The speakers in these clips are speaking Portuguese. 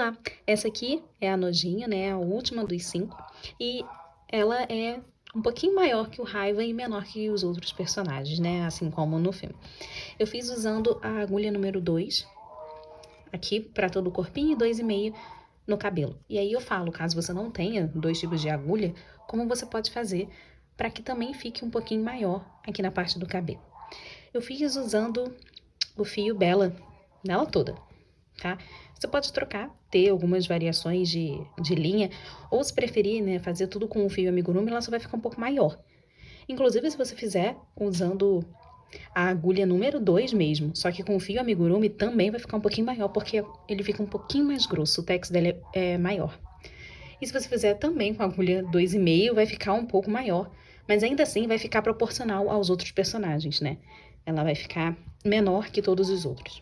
lá. Essa aqui é a nojinha, né? A última dos 5. E ela é um pouquinho maior que o Raiva e menor que os outros personagens, né? Assim como no filme. Eu fiz usando a agulha número 2, aqui para todo o corpinho, e 2,5 no cabelo. E aí eu falo, caso você não tenha 2 tipos de agulha, como você pode fazer para que também fique um pouquinho maior aqui na parte do cabelo. Eu fiz usando o fio Bella nela toda, tá? Você pode trocar, ter algumas variações de linha, ou se preferir, né, fazer tudo com o fio amigurumi, ela só vai ficar um pouco maior. Inclusive, se você fizer usando a agulha número 2 mesmo, só que com o fio amigurumi também vai ficar um pouquinho maior, porque ele fica um pouquinho mais grosso, o tex dele é maior. E se você fizer também com a agulha 2,5, vai ficar um pouco maior, mas ainda assim vai ficar proporcional aos outros personagens, né? Ela vai ficar menor que todos os outros.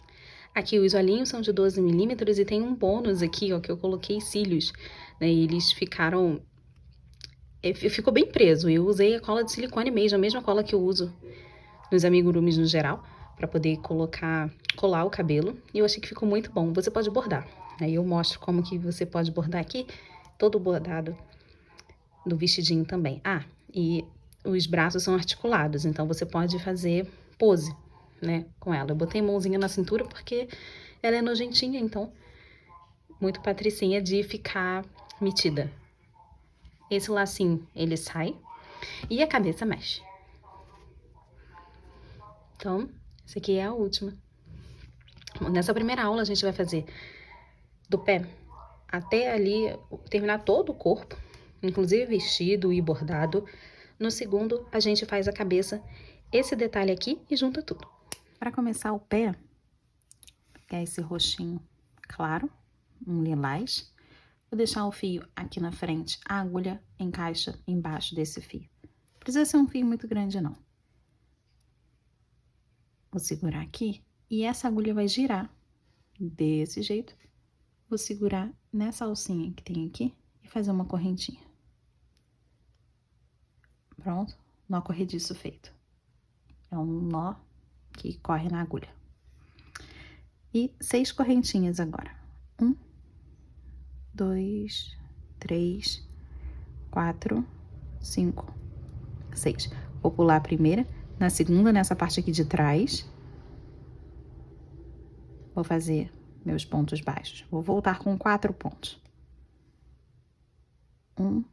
Aqui os olhinhos são de 12 milímetros e tem um bônus aqui, ó, que eu coloquei cílios, né? E eles ficaram... ficou bem preso. Eu usei a cola de silicone mesmo, a mesma cola que eu uso nos amigurumis no geral, para poder colar o cabelo. E eu achei que ficou muito bom. Você pode bordar. Aí eu mostro como que você pode bordar aqui, todo o bordado do vestidinho também. Ah, e os braços são articulados, então você pode fazer pose, né, com ela. Eu botei mãozinha na cintura porque ela é nojentinha, então muito patricinha de ficar metida. Esse lacinho, ele sai e a cabeça mexe. Então, essa aqui é a última. Nessa primeira aula, a gente vai fazer do pé até ali, terminar todo o corpo, inclusive vestido e bordado. No segundo, a gente faz a cabeça, esse detalhe aqui e junta tudo. Para começar o pé, é esse roxinho claro, um lilás. Vou deixar o fio aqui na frente, a agulha encaixa embaixo desse fio. Não precisa ser um fio muito grande, não. Vou segurar aqui e essa agulha vai girar desse jeito. Vou segurar nessa alcinha que tem aqui e fazer uma correntinha. Pronto, nó corrediço feito. É um nó que corre na agulha. E 6 correntinhas agora. 1, 2, 3, 4, 5, 6. Vou pular a primeira, na segunda, nessa parte aqui de trás. Vou fazer meus pontos baixos. Vou voltar com 4 pontos. 1,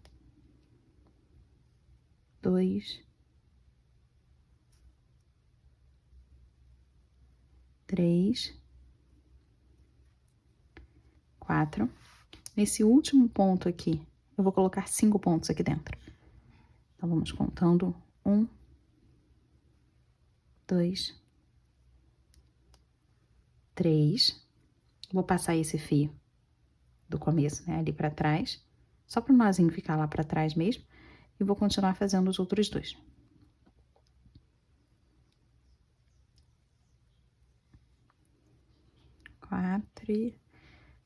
2, 3, 4. Nesse último ponto aqui, eu vou colocar 5 pontos aqui dentro. Então, vamos contando. 1, 2, 3. Vou passar esse fio do começo, né, ali pra trás, só pro nozinho ficar lá pra trás mesmo, e vou continuar fazendo os outros 2. Quatro e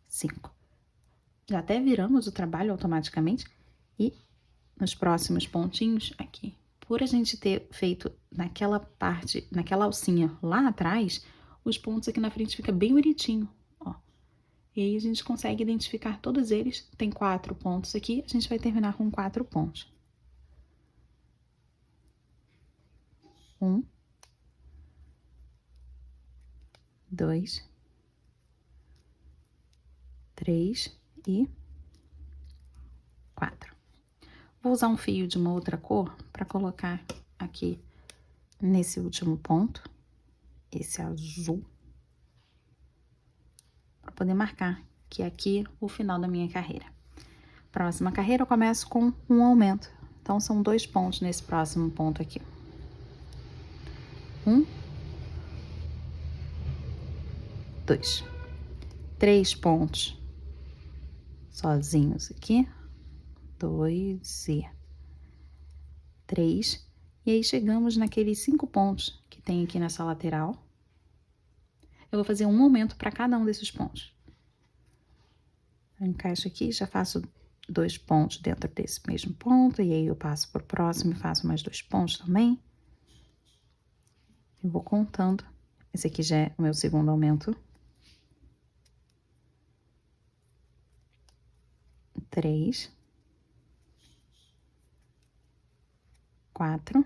5. Já até viramos o trabalho automaticamente, e nos próximos pontinhos aqui, por a gente ter feito naquela parte, naquela alcinha lá atrás, os pontos aqui na frente fica bem bonitinho, ó. E aí a gente consegue identificar todos eles. Tem 4 pontos aqui, a gente vai terminar com 4 pontos. 1, 2, 3 e 4. Vou usar um fio de uma outra cor para colocar aqui nesse último ponto, esse azul, para poder marcar que aqui é o final da minha carreira. Próxima carreira eu começo com um aumento, então são 2 pontos nesse próximo ponto aqui. 1, 2, 3 pontos sozinhos aqui, 2 e 3, e aí chegamos naqueles 5 pontos que tem aqui nessa lateral. Eu vou fazer um aumento para cada um desses pontos. Eu encaixo aqui, já faço 2 pontos dentro desse mesmo ponto, e aí eu passo pro próximo e faço mais 2 pontos também. Eu vou contando. Esse aqui já é o meu segundo aumento. 3, 4,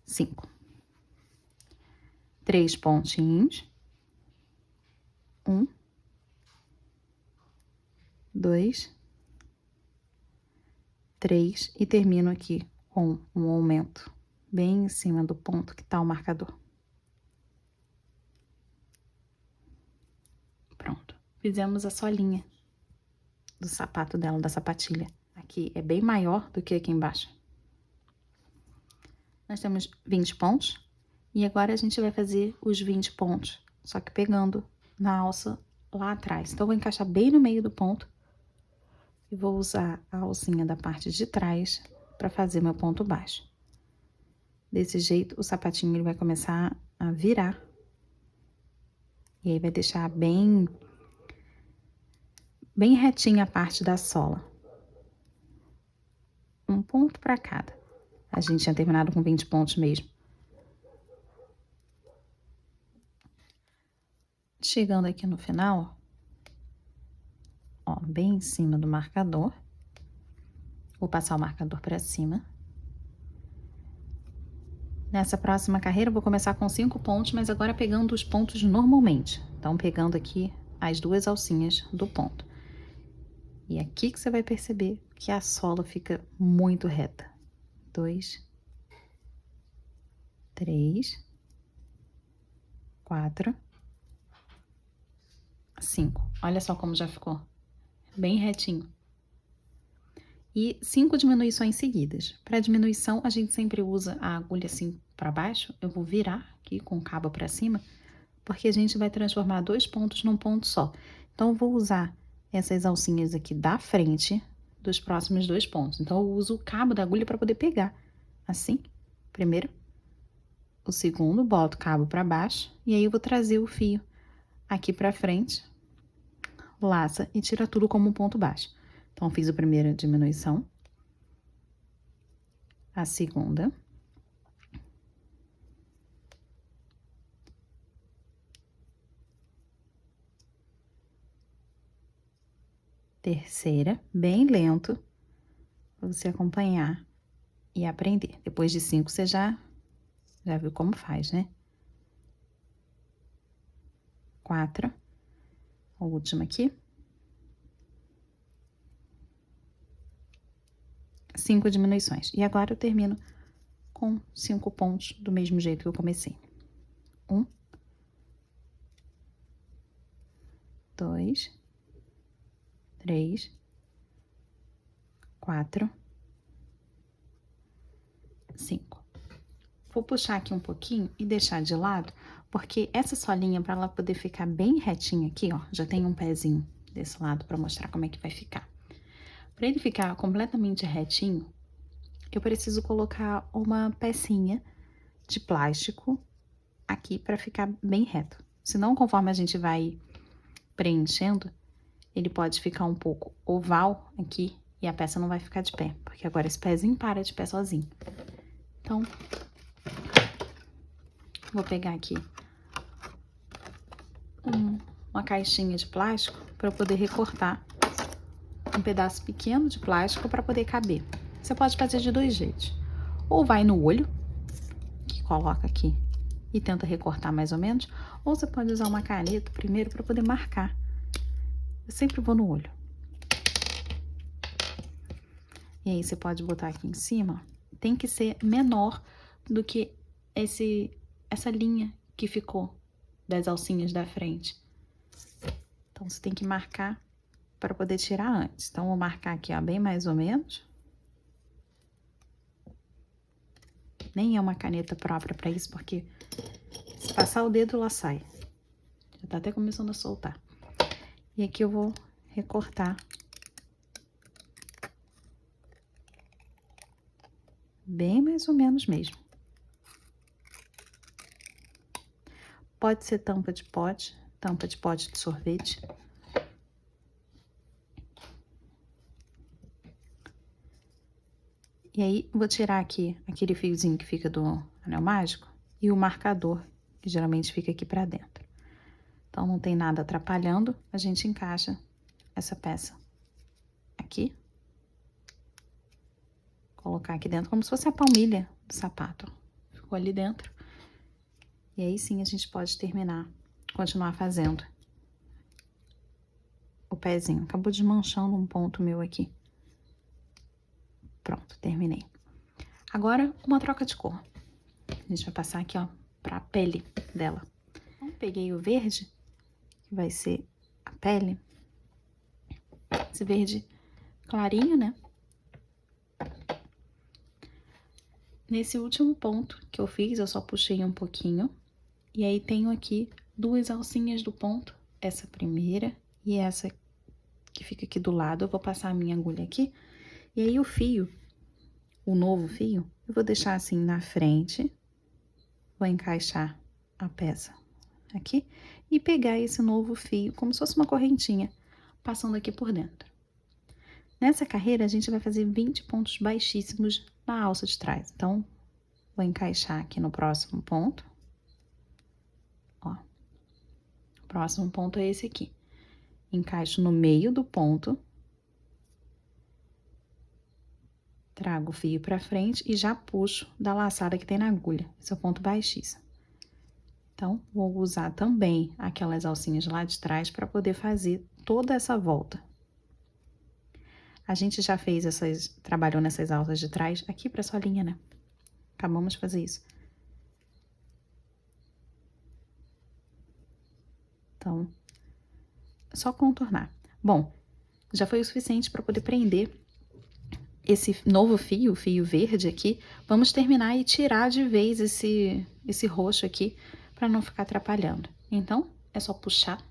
5. 3 pontinhos. 1, 2, 3 e termino aqui com um aumento bem em cima do ponto que tá o marcador. Pronto. Fizemos a solinha do sapato dela, da sapatilha. Aqui é bem maior do que aqui embaixo. Nós temos 20 pontos e agora a gente vai fazer os 20 pontos, só que pegando na alça lá atrás. Então, eu vou encaixar bem no meio do ponto e vou usar a alcinha da parte de trás para fazer meu ponto baixo. Desse jeito, o sapatinho ele vai começar a virar. E aí, vai deixar bem retinha a parte da sola. Um ponto para cada. A gente tinha terminado com 20 pontos mesmo. Chegando aqui no final, ó, bem em cima do marcador. Vou passar o marcador para cima. Nessa próxima carreira, eu vou começar com 5 pontos, mas agora pegando os pontos normalmente. Então, pegando aqui as 2 alcinhas do ponto. E aqui que você vai perceber que a sola fica muito reta. 2, 3, 4, 5. Olha só como já ficou bem retinho. E 5 diminuições seguidas. Para diminuição, a gente sempre usa a agulha assim para baixo. Eu vou virar aqui com o cabo para cima, porque a gente vai transformar 2 pontos num ponto só. Então, eu vou usar essas alcinhas aqui da frente dos próximos 2 pontos. Então, eu uso o cabo da agulha para poder pegar. Assim, primeiro. O segundo, boto o cabo para baixo. E aí, eu vou trazer o fio aqui para frente. Laça e tira tudo como um ponto baixo. Então, fiz a primeira diminuição. A segunda. Terceira, bem lento, para você acompanhar e aprender. Depois de 5, você já viu como faz, né? 4, a última aqui. 5 diminuições. E agora eu termino com 5 pontos do mesmo jeito que eu comecei. 1, 2, 3, 4, 5. Vou puxar aqui um pouquinho e deixar de lado, porque essa solinha, para ela poder ficar bem retinha aqui, ó, já tem um pezinho desse lado para mostrar como é que vai ficar. Para ele ficar completamente retinho, eu preciso colocar uma pecinha de plástico aqui para ficar bem reto. Senão, conforme a gente vai preenchendo, ele pode ficar um pouco oval aqui e a peça não vai ficar de pé, porque agora esse pezinho para de pé sozinho. Então, vou pegar aqui uma caixinha de plástico para poder recortar um pedaço pequeno de plástico para poder caber. Você pode fazer de 2 jeitos. Ou vai no olho, que coloca aqui e tenta recortar mais ou menos, ou você pode usar uma caneta primeiro para poder marcar. Eu sempre vou no olho. E aí, você pode botar aqui em cima. Tem que ser menor do que essa linha que ficou das alcinhas da frente. Então, você tem que marcar para poder tirar antes. Então, vou marcar aqui, ó, bem mais ou menos. Nem é uma caneta própria para isso, porque se passar o dedo, ela sai. Já tá até começando a soltar. E aqui eu vou recortar bem mais ou menos mesmo. Pode ser tampa de pote de sorvete. E aí, vou tirar aqui aquele fiozinho que fica do anel mágico e o marcador, que geralmente fica aqui pra dentro. Então, não tem nada atrapalhando, a gente encaixa essa peça aqui. Colocar aqui dentro como se fosse a palmilha do sapato. Ficou ali dentro. E aí sim a gente pode terminar, continuar fazendo o pezinho. Acabou desmanchando um ponto meu aqui. Pronto, terminei. Agora, uma troca de cor. A gente vai passar aqui, ó, pra pele dela. Então, peguei o verde, que vai ser a pele. Esse verde clarinho, né? Nesse último ponto que eu fiz, eu só puxei um pouquinho. E aí, tenho aqui duas alcinhas do ponto. Essa primeira e essa que fica aqui do lado. Eu vou passar a minha agulha aqui. E aí, o fio, o novo fio, eu vou deixar assim na frente. Vou encaixar a peça aqui. E pegar esse novo fio, como se fosse uma correntinha, passando aqui por dentro. Nessa carreira, a gente vai fazer 20 pontos baixíssimos na alça de trás. Então, vou encaixar aqui no próximo ponto. Ó. O próximo ponto é esse aqui. Encaixo no meio do ponto. Trago o fio pra frente e já puxo da laçada que tem na agulha. Esse é o ponto baixíssimo. Então, vou usar também aquelas alcinhas lá de trás para poder fazer toda essa volta. A gente já fez trabalhou nessas alças de trás aqui pra solinha, né? Acabamos de fazer isso. Então, é só contornar. Bom, já foi o suficiente para poder prender esse novo fio, o fio verde aqui. Vamos terminar e tirar de vez esse roxo aqui para não ficar atrapalhando. Então, é só puxar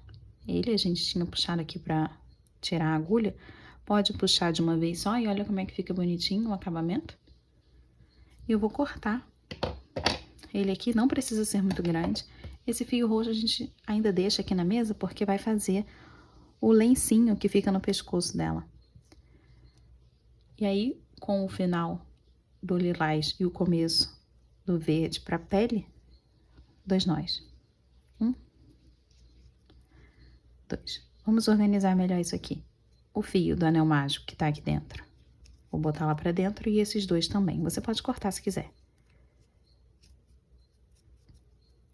ele. A gente tinha puxado aqui para tirar a agulha. Pode puxar de uma vez só e olha como é que fica bonitinho o acabamento. E eu vou cortar ele aqui, não precisa ser muito grande. Esse fio roxo a gente ainda deixa aqui na mesa porque vai fazer o lencinho que fica no pescoço dela. E aí, com o final do lilás e o começo do verde para a pele, 2 nós. 1, 2. Vamos organizar melhor isso aqui. O fio do anel mágico que tá aqui dentro. Vou botar lá pra dentro e esses 2 também. Você pode cortar se quiser.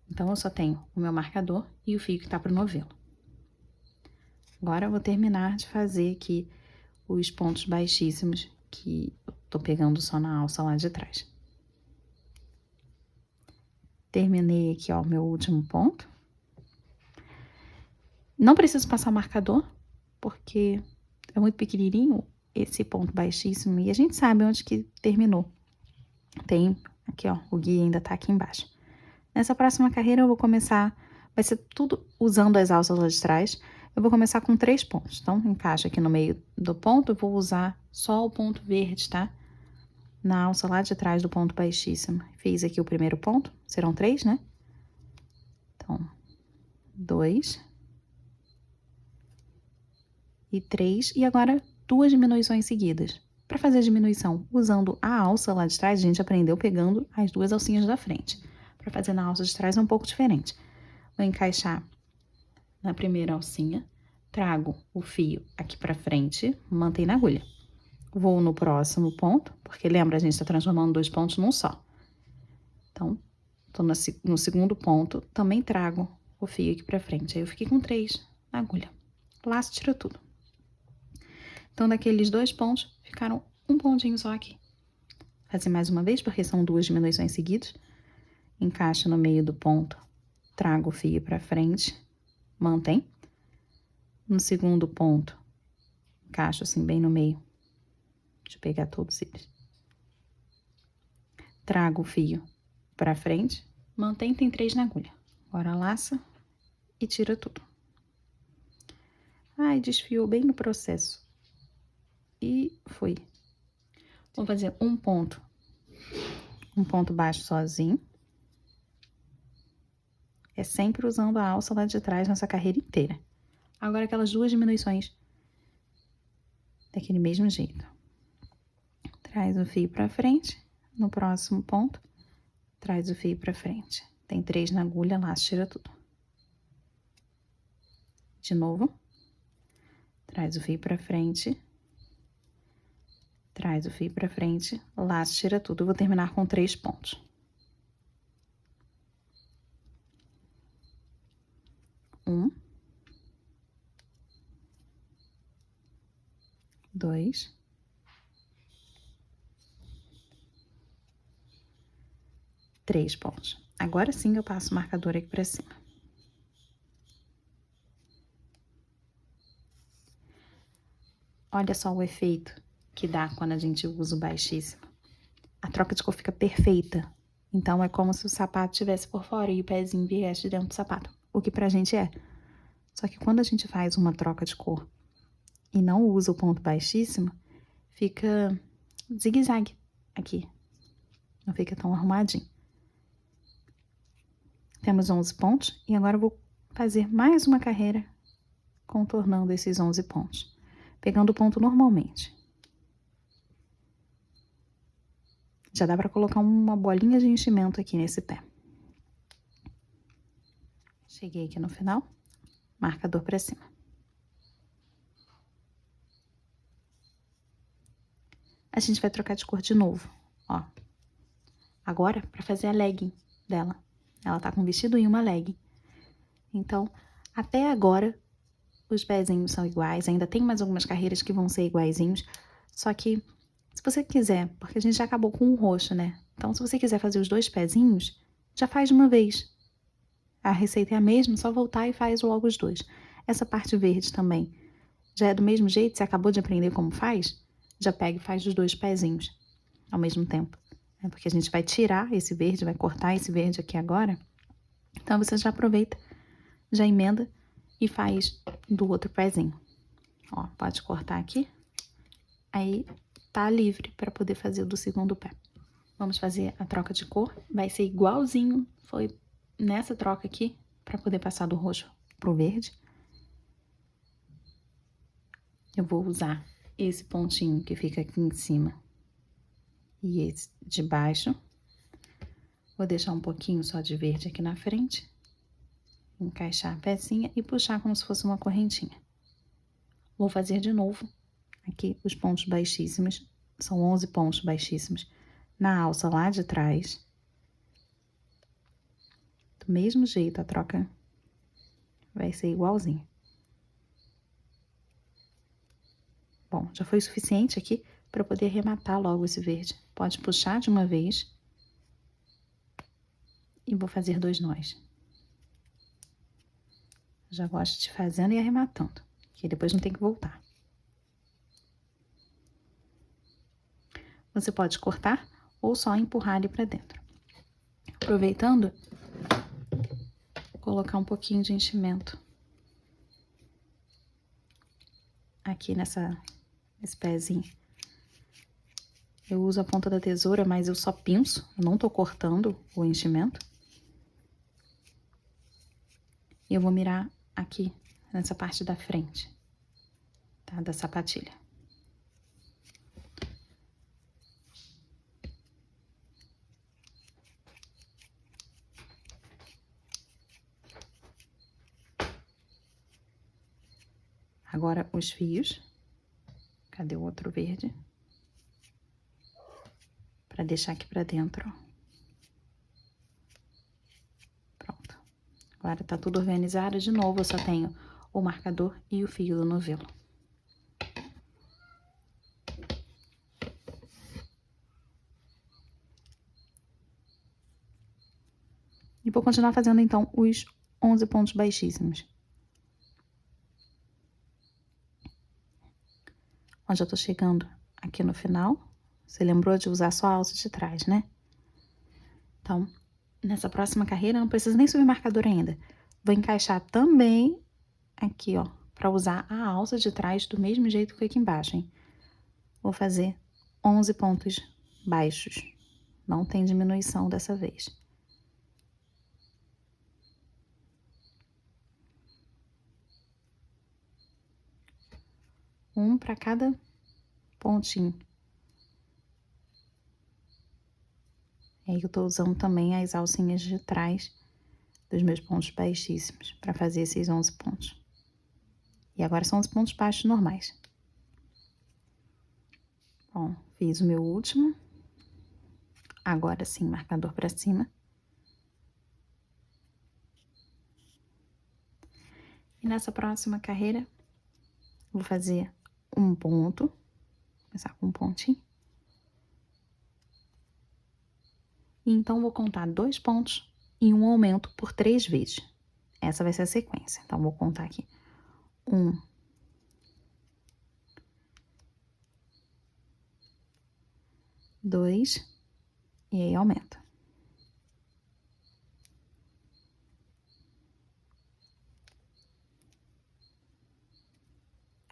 Então, eu só tenho o meu marcador e o fio que tá pro novelo. Agora, eu vou terminar de fazer aqui os pontos baixíssimos que eu tô pegando só na alça lá de trás. Terminei aqui, ó, o meu último ponto. Não preciso passar marcador, porque é muito pequenininho esse ponto baixíssimo e a gente sabe onde que terminou. Tem aqui, ó, o guia ainda tá aqui embaixo. Nessa próxima carreira eu vou começar, vai ser tudo usando as alças lá de trás. Eu vou começar com 3 pontos. Então, encaixa aqui no meio do ponto, eu vou usar só o ponto verde, tá? Na alça lá de trás do ponto baixíssimo. Fiz aqui o primeiro ponto, serão 3, né? Então, 2 e 3, e agora 2 diminuições seguidas. Para fazer a diminuição usando a alça lá de trás, a gente aprendeu pegando as 2 alcinhas da frente. Para fazer na alça de trás é um pouco diferente. Vou encaixar na primeira alcinha, trago o fio aqui para frente, mantém na agulha. Vou no próximo ponto, porque lembra, a gente está transformando 2 pontos num só. Então, tô no segundo ponto, também trago o fio aqui para frente. Aí eu fiquei com 3 na agulha. Laço, tira tudo. Então, daqueles 2 pontos, ficaram um pontinho só aqui. Fazer mais uma vez, porque são 2 diminuições seguidas. Encaixa no meio do ponto, trago o fio para frente, mantém. No segundo ponto, encaixo assim bem no meio. Deixa eu pegar todos eles. Trago o fio para frente, mantém, tem 3 na agulha. Agora laça e tira tudo. Ai, desfiou bem no processo. E foi. Vou fazer um ponto baixo sozinho. É sempre usando a alça lá de trás nessa carreira inteira. Agora aquelas 2 diminuições daquele mesmo jeito. Traz o fio pra frente, no próximo ponto, traz o fio pra frente. Tem 3 na agulha, laço, tira tudo. De novo. Traz o fio pra frente. Traz o fio pra frente. Laço, tira tudo. Eu vou terminar com 3 pontos. 1. 2. 3 pontos. Agora sim eu passo o marcador aqui pra cima. Olha só o efeito que dá quando a gente usa o baixíssimo. A troca de cor fica perfeita. Então, é como se o sapato estivesse por fora e o pezinho viesse de dentro do sapato. O que pra gente é. Só que quando a gente faz uma troca de cor e não usa o ponto baixíssimo, fica zigue-zague aqui. Não fica tão arrumadinho. Temos 11 pontos e agora eu vou fazer mais uma carreira contornando esses 11 pontos. Pegando o ponto normalmente. Já dá pra colocar uma bolinha de enchimento aqui nesse pé. Cheguei aqui no final, marcador pra cima. A gente vai trocar de cor de novo, ó. Agora, pra fazer a legging dela. Ela tá com um vestido e uma legging. Então, até agora, os pezinhos são iguais. Ainda tem mais algumas carreiras que vão ser iguaizinhos. Só que, se você quiser, porque a gente já acabou com o roxo, né? Então, se você quiser fazer os 2 pezinhos, já faz de uma vez. A receita é a mesma, só voltar e faz logo os 2. Essa parte verde também, já é do mesmo jeito, você acabou de aprender como faz? Já pega e faz os 2 pezinhos ao mesmo tempo. É porque a gente vai tirar esse verde, vai cortar esse verde aqui agora. Então, você já aproveita, já emenda e faz do outro pezinho. Ó, pode cortar aqui. Aí, tá livre para poder fazer o do segundo pé. Vamos fazer a troca de cor. Vai ser igualzinho, foi nessa troca aqui, para poder passar do roxo pro verde. Eu vou usar esse pontinho que fica aqui em cima e esse de baixo. Vou deixar um pouquinho só de verde aqui na frente. Encaixar a pecinha e puxar como se fosse uma correntinha. Vou fazer de novo aqui os pontos baixíssimos. São 11 pontos baixíssimos na alça lá de trás. Do mesmo jeito, a troca vai ser igualzinha. Bom, já foi o suficiente aqui para poder arrematar logo esse verde. Pode puxar de uma vez. E vou fazer 2 nós. Já gosto de fazendo e arrematando, que depois não tem que voltar. Você pode cortar ou só empurrar ali para dentro. Aproveitando, vou colocar um pouquinho de enchimento aqui nesse pezinho. Eu uso a ponta da tesoura, mas eu só pinço, eu não tô cortando o enchimento. E eu vou mirar aqui, nessa parte da frente, tá? Da sapatilha. Agora os fios. Cadê o outro verde? Pra deixar aqui pra dentro, ó. Pronto. Agora tá tudo organizado. De novo, eu só tenho o marcador e o fio do novelo. E vou continuar fazendo, então, os 11 pontos baixíssimos. Ó, já tô chegando aqui no final. Você lembrou de usar só a alça de trás, né? Então, nessa próxima carreira, não precisa nem subir marcador ainda. Vou encaixar também aqui, ó, pra usar a alça de trás do mesmo jeito que foi aqui embaixo, hein? Vou fazer 11 pontos baixos. Não tem diminuição dessa vez. Um para cada pontinho. E aí eu tô usando também as alcinhas de trás dos meus pontos baixíssimos para fazer esses 11 pontos. E agora são os pontos baixos normais. Bom, fiz o meu último. Agora sim, marcador para cima. E nessa próxima carreira, vou fazer um ponto. Começar com um pontinho. E então, vou contar 2 pontos e um aumento por 3 vezes. Essa vai ser a sequência. Então, vou contar aqui. 1, 2, e aí aumenta.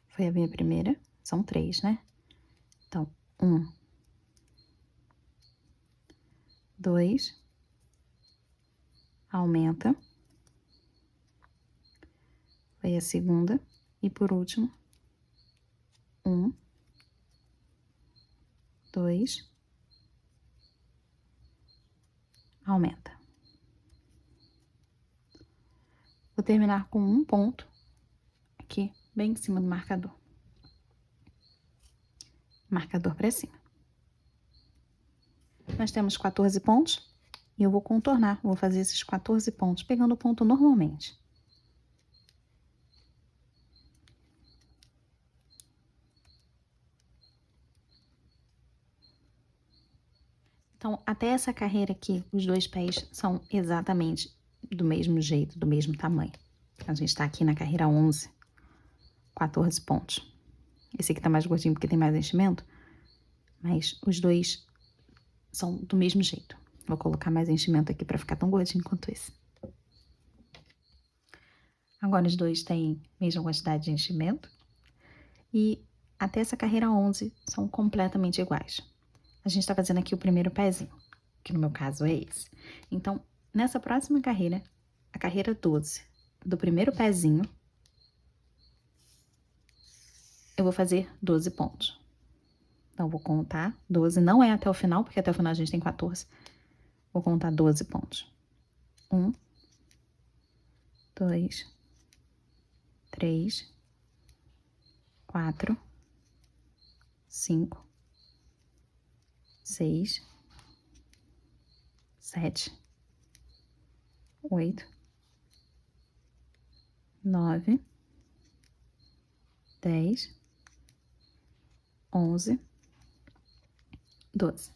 Foi a minha primeira, são 3, né? Então, 1, 2, aumenta. Foi a segunda. E por último, 1, 2, aumenta. Vou terminar com um ponto aqui, bem em cima do marcador. Marcador para cima. Nós temos 14 pontos e eu vou contornar, vou fazer esses 14 pontos, pegando o ponto normalmente. Então, até essa carreira aqui, os 2 pés são exatamente do mesmo jeito, do mesmo tamanho. A gente tá aqui na carreira 11, 14 pontos. Esse aqui tá mais gordinho porque tem mais enchimento, mas os 2 são do mesmo jeito. Vou colocar mais enchimento aqui pra ficar tão gordinho quanto esse. Agora os 2 têm a mesma quantidade de enchimento. E até essa carreira 11 são completamente iguais. A gente tá fazendo aqui o primeiro pezinho, que no meu caso é esse. Então, nessa próxima carreira, a carreira 12 do primeiro pezinho, eu vou fazer 12 pontos. Então, vou contar 12, não é até o final, porque até o final a gente tem 14. Vou contar 12 pontos. 1, 2, 3, 4, 5, 6, 7, 8, 9, 10, 11, 12.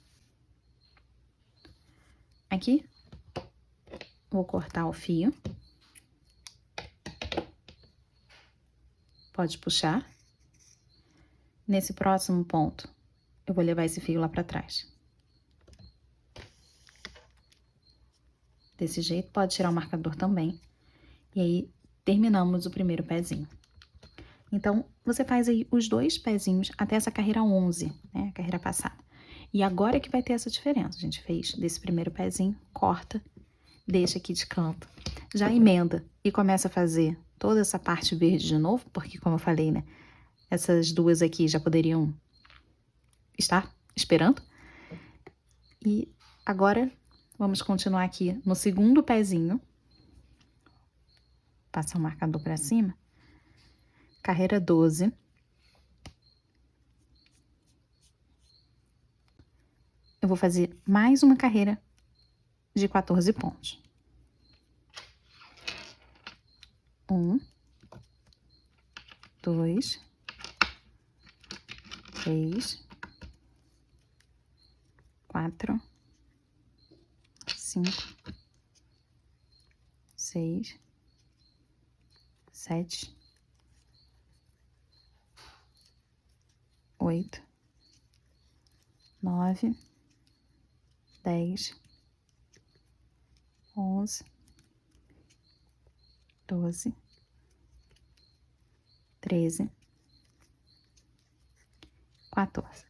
Aqui, vou cortar o fio. Pode puxar. Nesse próximo ponto, eu vou levar esse fio lá pra trás. Desse jeito, pode tirar o marcador também. E aí, terminamos o primeiro pezinho. Então, você faz aí os 2 pezinhos até essa carreira 11, né? A carreira passada. E agora que vai ter essa diferença. A gente fez desse primeiro pezinho, corta, deixa aqui de canto. Já emenda e começa a fazer toda essa parte verde de novo, porque como eu falei, né? Essas 2 aqui já poderiam estar esperando. E agora, vamos continuar aqui no segundo pezinho. Passar o marcador para cima. Carreira 12. Eu vou fazer mais uma carreira de 14 pontos. 1, 2, 3, 4, 5, 6, 7, 8, 9, 10, 11, 12, 13, 14.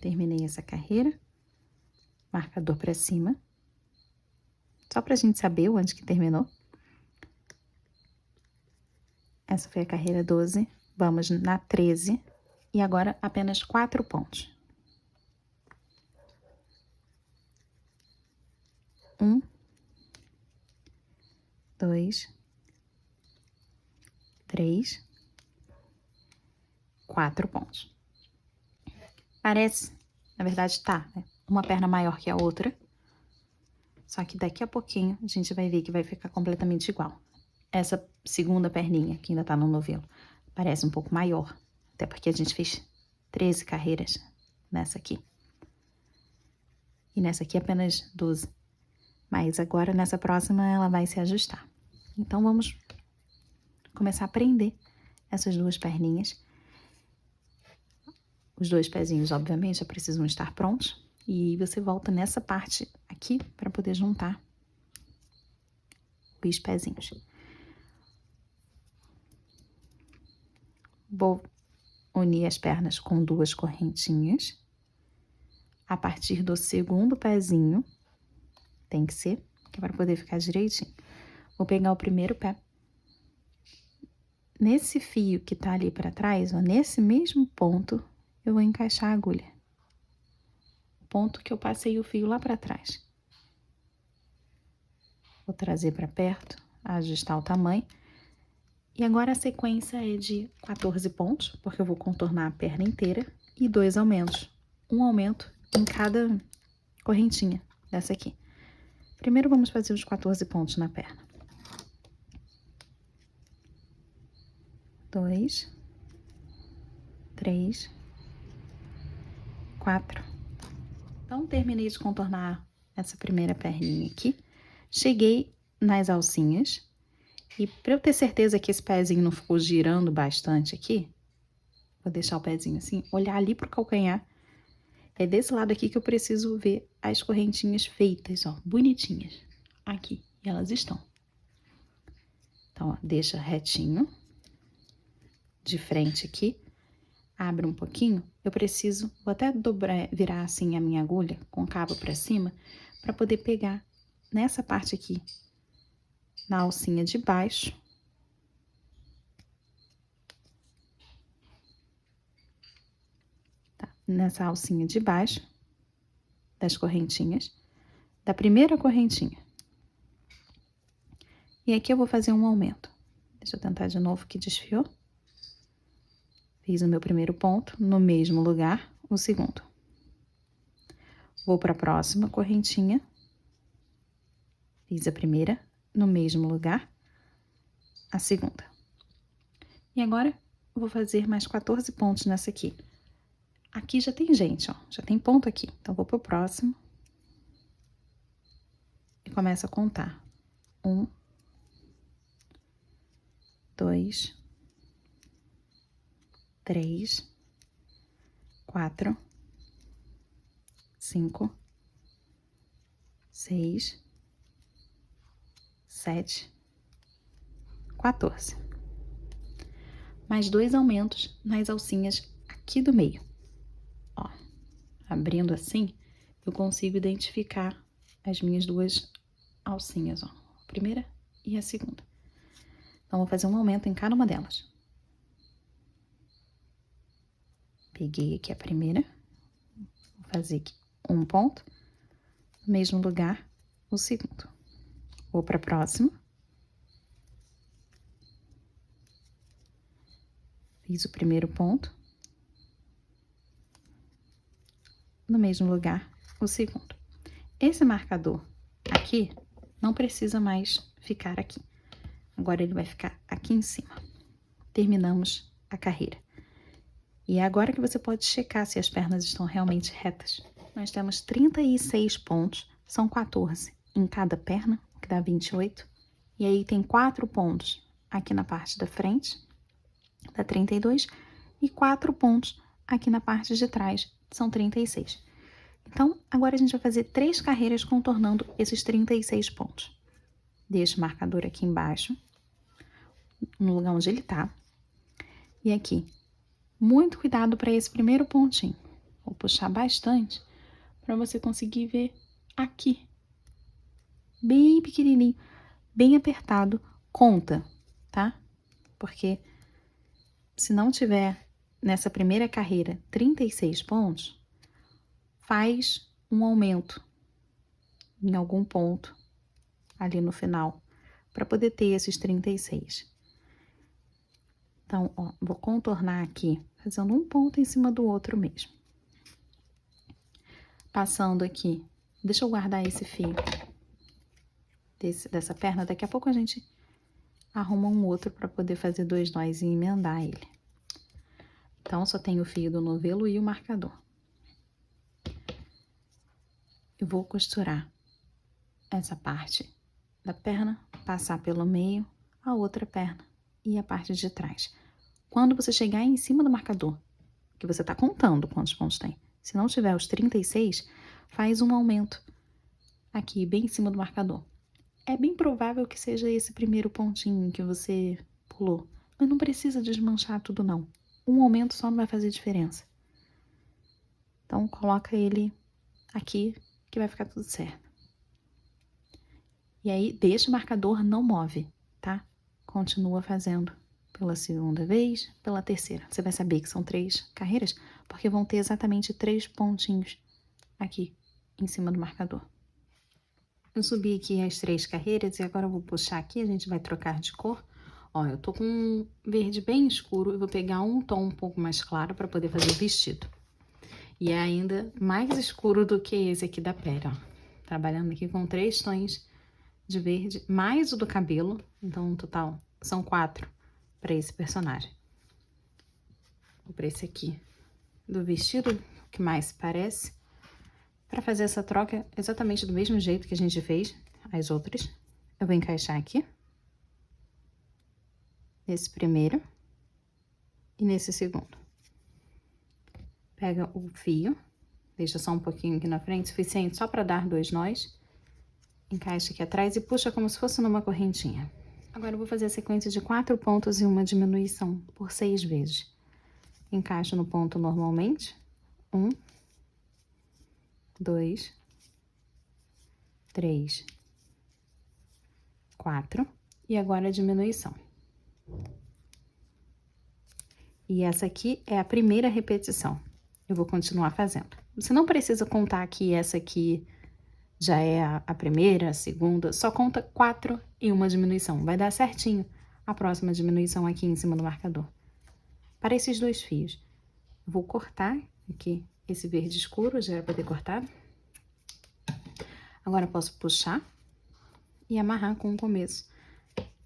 Terminei essa carreira. Marcador para cima. Só pra gente saber onde que terminou. Essa foi a carreira 12. Vamos na 13. E agora apenas 4 pontos. 1, 2, 3, 4 pontos. Parece, na verdade tá, né? Uma perna maior que a outra. Só que daqui a pouquinho a gente vai ver que vai ficar completamente igual. Essa segunda perninha, que ainda tá no novelo, parece um pouco maior. Até porque a gente fez 13 carreiras nessa aqui. E nessa aqui apenas 12. Mas agora nessa próxima ela vai se ajustar. Então vamos começar a prender essas duas perninhas. Os dois pezinhos, obviamente, já precisam estar prontos. E você volta nessa parte aqui para poder juntar os pezinhos. Vou unir as pernas com duas correntinhas. A partir do segundo pezinho, tem que ser, que é para poder ficar direitinho. Vou pegar o primeiro pé. Nesse fio que tá ali para trás, ó, nesse mesmo ponto, eu vou encaixar a agulha. O ponto que eu passei o fio lá para trás. Vou trazer para perto, ajustar o tamanho. E agora a sequência é de 14 pontos, porque eu vou contornar a perna inteira, e 2 aumentos. Um aumento em cada correntinha dessa aqui. Primeiro vamos fazer os 14 pontos na perna. 2, 3, 4. Então, terminei de contornar essa primeira perninha aqui. Cheguei nas alcinhas. E para eu ter certeza que esse pezinho não ficou girando bastante aqui, vou deixar o pezinho assim, olhar ali pro calcanhar. É desse lado aqui que eu preciso ver as correntinhas feitas, ó, bonitinhas. Aqui, e elas estão. Então, ó, deixa retinho. De frente aqui. Abre um pouquinho. Eu preciso, vou até dobrar, virar assim a minha agulha com o cabo para cima, para poder pegar nessa parte aqui, na alcinha de baixo. Tá, nessa alcinha de baixo das correntinhas, da primeira correntinha. E aqui eu vou fazer um aumento. Deixa eu tentar de novo que desfiou. Fiz o meu primeiro ponto, no mesmo lugar, o segundo. Vou para a próxima correntinha. Fiz a primeira, no mesmo lugar, a segunda. E agora, eu vou fazer mais 14 pontos nessa aqui. Aqui já tem gente, ó, já tem ponto aqui. Então, vou pro próximo. E começo a contar. 1, 2, 3, 4, 5, 6, 7, 14. Mais 2 aumentos nas alcinhas aqui do meio. Ó, abrindo assim, eu consigo identificar as minhas duas alcinhas, ó. A primeira e a segunda. Então, vou fazer um aumento em cada uma delas. Peguei aqui a primeira. Vou fazer aqui um ponto. No mesmo lugar, o segundo. Vou para a próxima. Fiz o primeiro ponto. No mesmo lugar, o segundo. Esse marcador aqui não precisa mais ficar aqui. Agora ele vai ficar aqui em cima. Terminamos a carreira. E é agora que você pode checar se as pernas estão realmente retas. Nós temos 36 pontos, são 14 em cada perna, que dá 28. E aí tem 4 pontos aqui na parte da frente, dá 32, e 4 pontos aqui na parte de trás, são 36. Então, agora a gente vai fazer 3 carreiras contornando esses 36 pontos. Deixo o marcador aqui embaixo, no lugar onde ele tá. E aqui, muito cuidado para esse primeiro pontinho. Vou puxar bastante para você conseguir ver aqui. Bem pequenininho, bem apertado. Conta, tá? Porque se não tiver nessa primeira carreira 36 pontos, faz um aumento em algum ponto ali no final, para poder ter esses 36. Então, ó, vou contornar aqui, fazendo um ponto em cima do outro mesmo. Passando aqui, deixa eu guardar esse fio dessa perna, daqui a pouco a gente arruma um outro para poder fazer 2 nós e emendar ele. Então, só tenho o fio do novelo e o marcador. Eu vou costurar essa parte da perna, passar pelo meio, a outra perna e a parte de trás. Quando você chegar em cima do marcador, que você está contando quantos pontos tem, se não tiver os 36, faz um aumento aqui, bem em cima do marcador. É bem provável que seja esse primeiro pontinho que você pulou, mas não precisa desmanchar tudo não. Um aumento só não vai fazer diferença. Então, coloca ele aqui que vai ficar tudo certo. E aí, deixa o marcador, não move, tá? Continua fazendo pela segunda vez, pela terceira. Você vai saber que são 3 carreiras, porque vão ter exatamente 3 pontinhos aqui em cima do marcador. Eu subi aqui as 3 carreiras e agora eu vou puxar aqui, a gente vai trocar de cor. Ó, eu tô com um verde bem escuro e vou pegar um tom um pouco mais claro para poder fazer o vestido. E é ainda mais escuro do que esse aqui da pele, ó. Trabalhando aqui com 3 tons de verde, mais o do cabelo. Então, no total, são 4 para esse personagem. Vou para esse aqui do vestido, que mais se parece. Para fazer essa troca exatamente do mesmo jeito que a gente fez as outras, eu vou encaixar aqui. Nesse primeiro e nesse segundo. Pega o fio, deixa só um pouquinho aqui na frente, suficiente só para dar 2 nós. Encaixa aqui atrás e puxa como se fosse numa correntinha. Agora eu vou fazer a sequência de 4 pontos e uma diminuição por 6 vezes. Encaixo no ponto normalmente. 1, 2, 3, 4. E agora a diminuição. E essa aqui é a primeira repetição. Eu vou continuar fazendo. Você não precisa contar que essa aqui já é a primeira, a segunda, só conta 4 e uma diminuição. Vai dar certinho a próxima diminuição aqui em cima do marcador. Para esses 2 fios, eu vou cortar aqui esse verde escuro, já era para ter cortado. Agora eu posso puxar e amarrar com o começo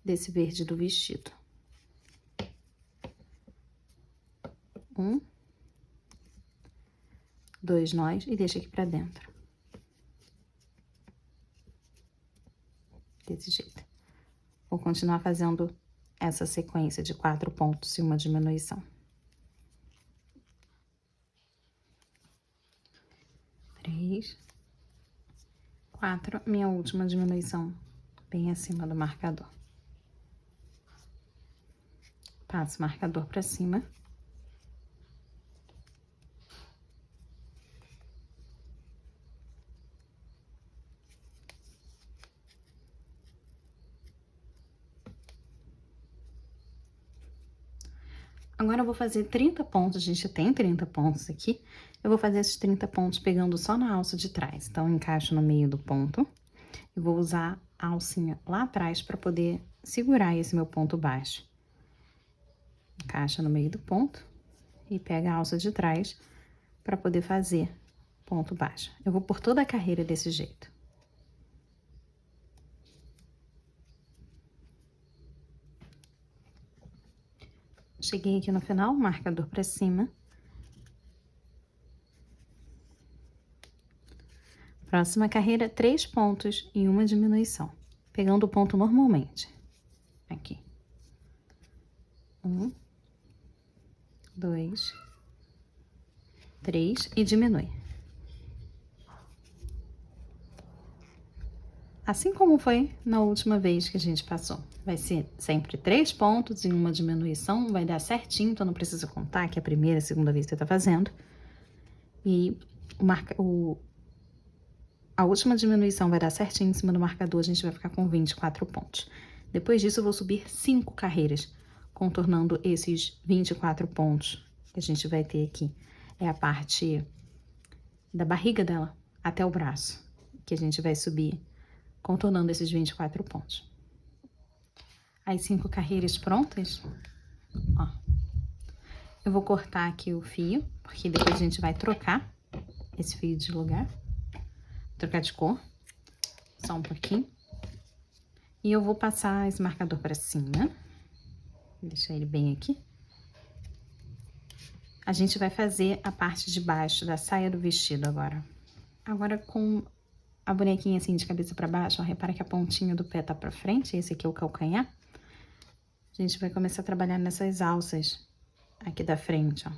desse verde do vestido. 1, 2 nós e deixa aqui pra dentro. Desse jeito. Vou continuar fazendo essa sequência de 4 pontos e uma diminuição. 3, 4, minha última diminuição bem acima do marcador. Passo o marcador pra cima. Agora eu vou fazer 30 pontos, a gente tem 30 pontos aqui. Eu vou fazer esses 30 pontos pegando só na alça de trás. Então, eu encaixo no meio do ponto. Eu vou usar a alcinha lá atrás para poder segurar esse meu ponto baixo. Encaixa no meio do ponto e pega a alça de trás para poder fazer ponto baixo. Eu vou por toda a carreira desse jeito. Cheguei aqui no final, marcador para cima. Próxima carreira, 3 pontos e uma diminuição. Pegando o ponto normalmente. Aqui. 1, 2, 3 e diminui. Assim como foi na última vez que a gente passou. Vai ser sempre 3 pontos e uma diminuição, vai dar certinho, então não precisa contar que é a primeira, a segunda vez que você tá fazendo. E a última diminuição vai dar certinho em cima do marcador, a gente vai ficar com 24 pontos. Depois disso, eu vou subir 5 carreiras, contornando esses 24 pontos que a gente vai ter aqui. É a parte da barriga dela até o braço, que a gente vai subir contornando esses 24 pontos. As 5 carreiras prontas, ó. Eu vou cortar aqui o fio, porque depois a gente vai trocar esse fio de lugar. Trocar de cor. Só um pouquinho. E eu vou passar esse marcador pra cima. Vou deixar ele bem aqui. A gente vai fazer a parte de baixo da saia do vestido agora. Agora com a bonequinha assim de cabeça pra baixo, ó, repara que a pontinha do pé tá pra frente, esse aqui é o calcanhar. A gente vai começar a trabalhar nessas alças aqui da frente, ó,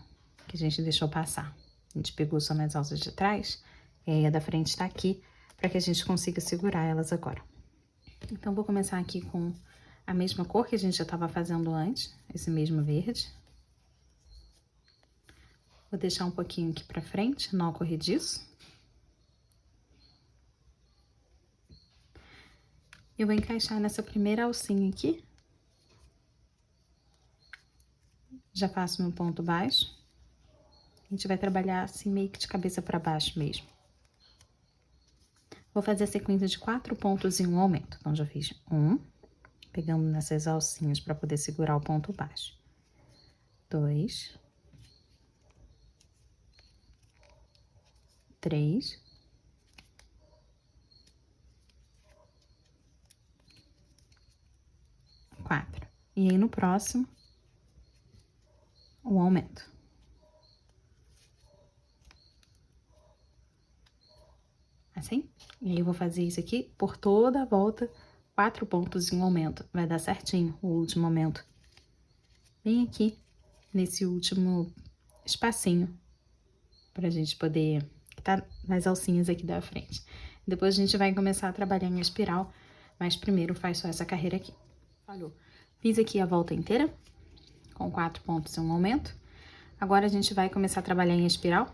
que a gente deixou passar. A gente pegou só nas alças de trás, e aí a da frente tá aqui, pra que a gente consiga segurar elas agora. Então, vou começar aqui com a mesma cor que a gente já tava fazendo antes, esse mesmo verde. Vou deixar um pouquinho aqui pra frente, nó corrediço. Eu vou encaixar nessa primeira alcinha aqui. Já faço meu ponto baixo. A gente vai trabalhar assim meio que de cabeça pra baixo mesmo. Vou fazer a sequência de 4 pontos em um aumento. Então, já fiz 1, pegando nessas alcinhas pra poder segurar o ponto baixo. 2. 3. 4. E aí, no próximo, um aumento. Assim? E aí, eu vou fazer isso aqui por toda a volta, 4 pontos em um aumento. Vai dar certinho o último aumento. Bem aqui, nesse último espacinho, pra gente poder... tá nas alcinhas aqui da frente. Depois a gente vai começar a trabalhar em espiral, mas primeiro faz só essa carreira aqui. Falhou. Fiz aqui a volta inteira, com 4 pontos em um aumento. Agora a gente vai começar a trabalhar em espiral.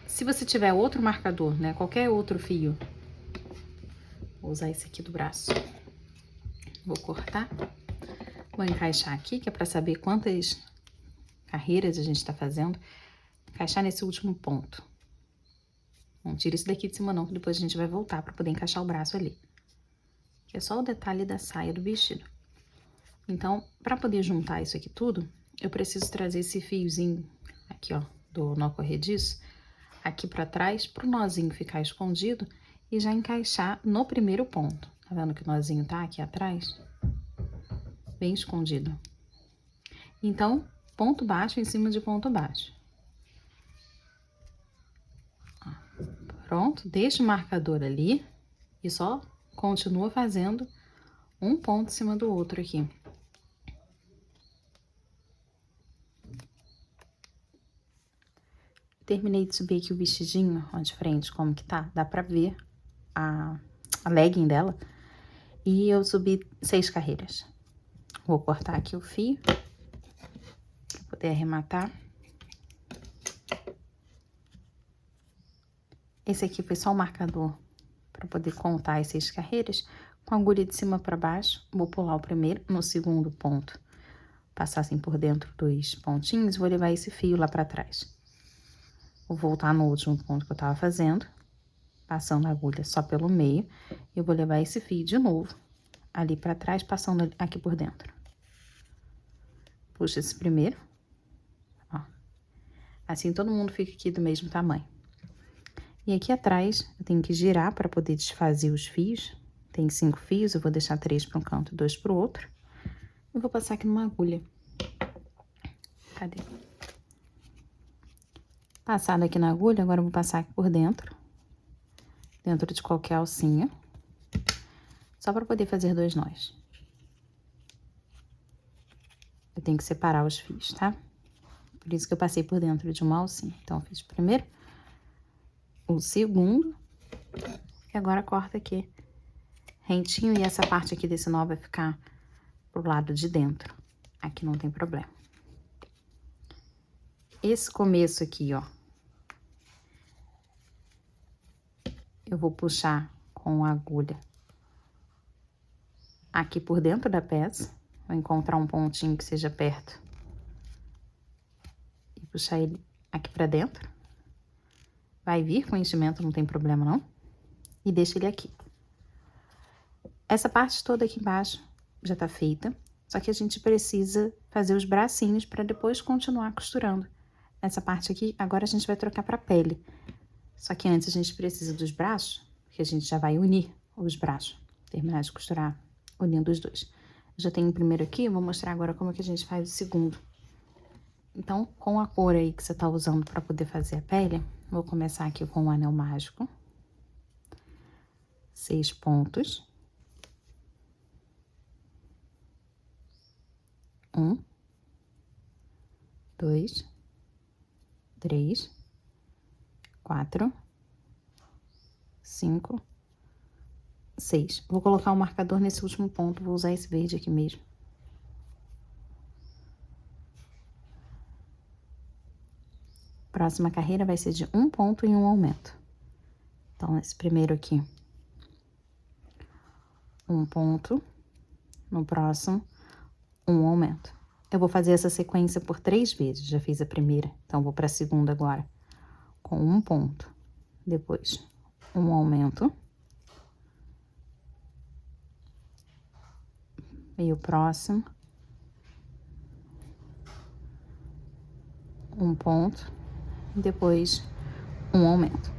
Se você tiver outro marcador, né, qualquer outro fio, vou usar esse aqui do braço. Vou cortar, vou encaixar aqui, que é pra saber quantas carreiras a gente tá fazendo. Encaixar nesse último ponto. Não tira isso daqui de cima não, que depois a gente vai voltar pra poder encaixar o braço ali. Que é só o detalhe da saia do vestido. Então, pra poder juntar isso aqui tudo, eu preciso trazer esse fiozinho aqui, ó, do nó corrediço, aqui pra trás, pro nozinho ficar escondido e já encaixar no primeiro ponto. Tá vendo que o nozinho tá aqui atrás? Bem escondido. Então, ponto baixo em cima de ponto baixo. Pronto, deixa o marcador ali e só continua fazendo um ponto em cima do outro aqui. Terminei de subir aqui o vestidinho, ó, de frente, como que tá. Dá pra ver a legging dela. E eu subi 6 carreiras. Vou cortar aqui o fio, pra poder arrematar. Esse aqui foi só o marcador para poder contar as 6 carreiras. Com a agulha de cima para baixo, vou pular o primeiro, no segundo ponto, passar assim por dentro dos pontinhos e vou levar esse fio lá para trás. Vou voltar no último ponto que eu tava fazendo, passando a agulha só pelo meio, e eu vou levar esse fio de novo ali para trás, passando aqui por dentro. Puxa esse primeiro, ó. Assim todo mundo fica aqui do mesmo tamanho. E aqui atrás, eu tenho que girar para poder desfazer os fios. Tem 5 fios, eu vou deixar 3 para um canto e 2 para o outro. Eu vou passar aqui numa agulha. Cadê? Passado aqui na agulha, agora eu vou passar aqui por dentro. Dentro de qualquer alcinha. Só para poder fazer 2 nós. Eu tenho que separar os fios, tá? Por isso que eu passei por dentro de uma alcinha. Então, eu fiz o primeiro, o segundo, e agora corta aqui rentinho, e essa parte aqui desse nó vai ficar pro lado de dentro. Aqui não tem problema. Esse começo aqui, ó, eu vou puxar com a agulha aqui por dentro da peça. Vou encontrar um pontinho que seja perto e puxar ele aqui pra dentro. Vai vir com enchimento, não tem problema não. E deixa ele aqui. Essa parte toda aqui embaixo já tá feita. Só que a gente precisa fazer os bracinhos para depois continuar costurando. Essa parte aqui, agora a gente vai trocar para pele. Só que antes a gente precisa dos braços, porque a gente já vai unir os braços. Terminar de costurar unindo os dois. Eu já tenho o primeiro aqui, eu vou mostrar agora como que a gente faz o segundo. Então, com a cor aí que você tá usando para poder fazer a pele, vou começar aqui com o anel mágico. 6 pontos. 1, 2, 3, 4, 5, 6. Vou colocar o marcador nesse último ponto, vou usar esse verde aqui mesmo. Próxima carreira vai ser de 1 ponto e 1 aumento. Então, esse primeiro aqui, 1 ponto, no próximo, 1 aumento. Eu vou fazer essa sequência por 3 vezes, já fiz a primeira, então vou para a segunda agora, com 1 ponto, depois 1 aumento, e o próximo, 1 ponto, depois 1 aumento.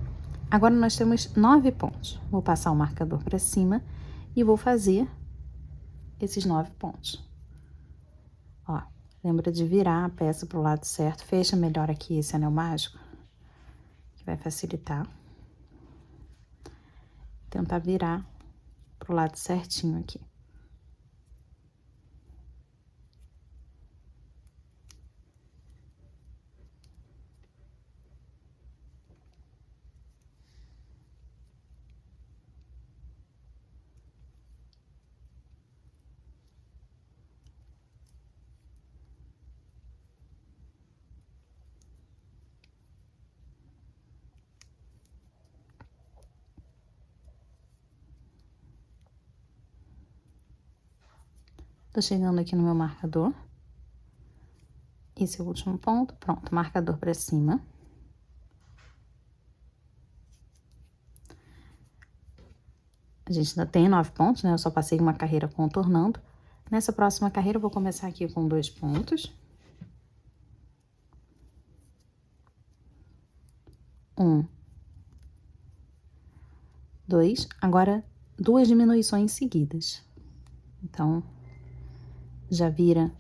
Agora nós temos 9 pontos, vou passar o marcador para cima e vou fazer esses 9 pontos. Ó, lembra de virar a peça pro lado certo, fecha melhor aqui esse anel mágico, que vai facilitar. Tentar virar pro lado certinho aqui. Tô chegando aqui no meu marcador. Esse é o último ponto. Pronto, marcador para cima. A gente ainda tem 9 pontos, né? Eu só passei uma carreira contornando. Nessa próxima carreira, eu vou começar aqui com 2 pontos. 1, 2. Agora, 2 diminuições seguidas. Então, já vira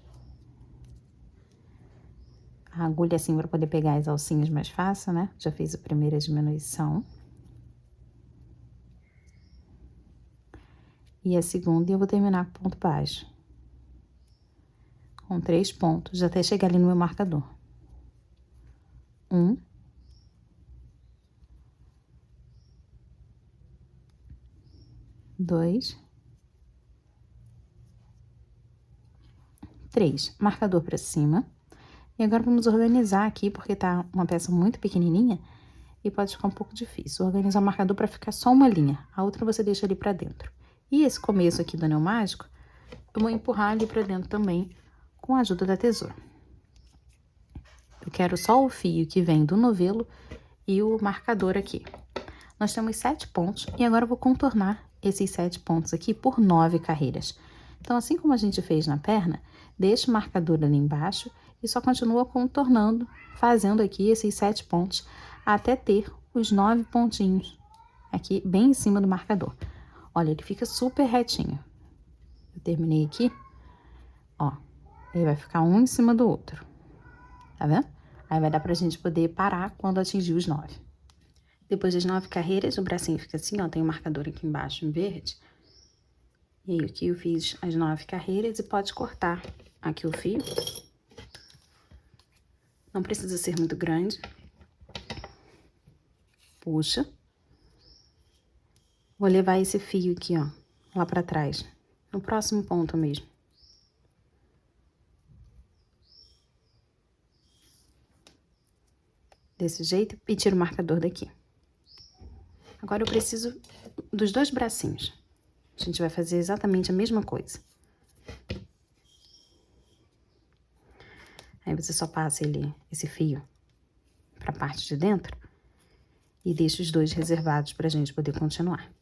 a agulha assim para poder pegar as alcinhas mais fácil, né? Já fiz a primeira diminuição. E a segunda, e eu vou terminar com ponto baixo. Com 3 pontos, até chegar ali no meu marcador. 1, 2, 3. Marcador para cima. E agora vamos organizar aqui, porque tá uma peça muito pequenininha e pode ficar um pouco difícil. Organizar o marcador para ficar só uma linha. A outra você deixa ali para dentro. E esse começo aqui do anel mágico, eu vou empurrar ali para dentro também, com a ajuda da tesoura. Eu quero só o fio que vem do novelo e o marcador aqui. Nós temos 7 pontos e agora eu vou contornar esses 7 pontos aqui por 9 carreiras. Então, assim como a gente fez na perna, deixa o marcador ali embaixo e só continua contornando, fazendo aqui esses 7 pontos até ter os 9 pontinhos aqui bem em cima do marcador. Olha, ele fica super retinho. Eu terminei aqui, ó, ele vai ficar um em cima do outro, tá vendo? Aí vai dar pra gente poder parar quando atingir os 9. Depois das 9 carreiras, o bracinho fica assim, ó, tem um marcador aqui embaixo em verde. E aí, aqui eu fiz as 9 carreiras e pode cortar aqui o fio. Não precisa ser muito grande. Puxa. Vou levar esse fio aqui, ó, lá pra trás, no próximo ponto mesmo. Desse jeito, e tiro o marcador daqui. Agora eu preciso dos 2 bracinhos. A gente vai fazer exatamente a mesma coisa. Aí você só passa esse fio pra parte de dentro e deixa os 2 reservados pra gente poder continuar.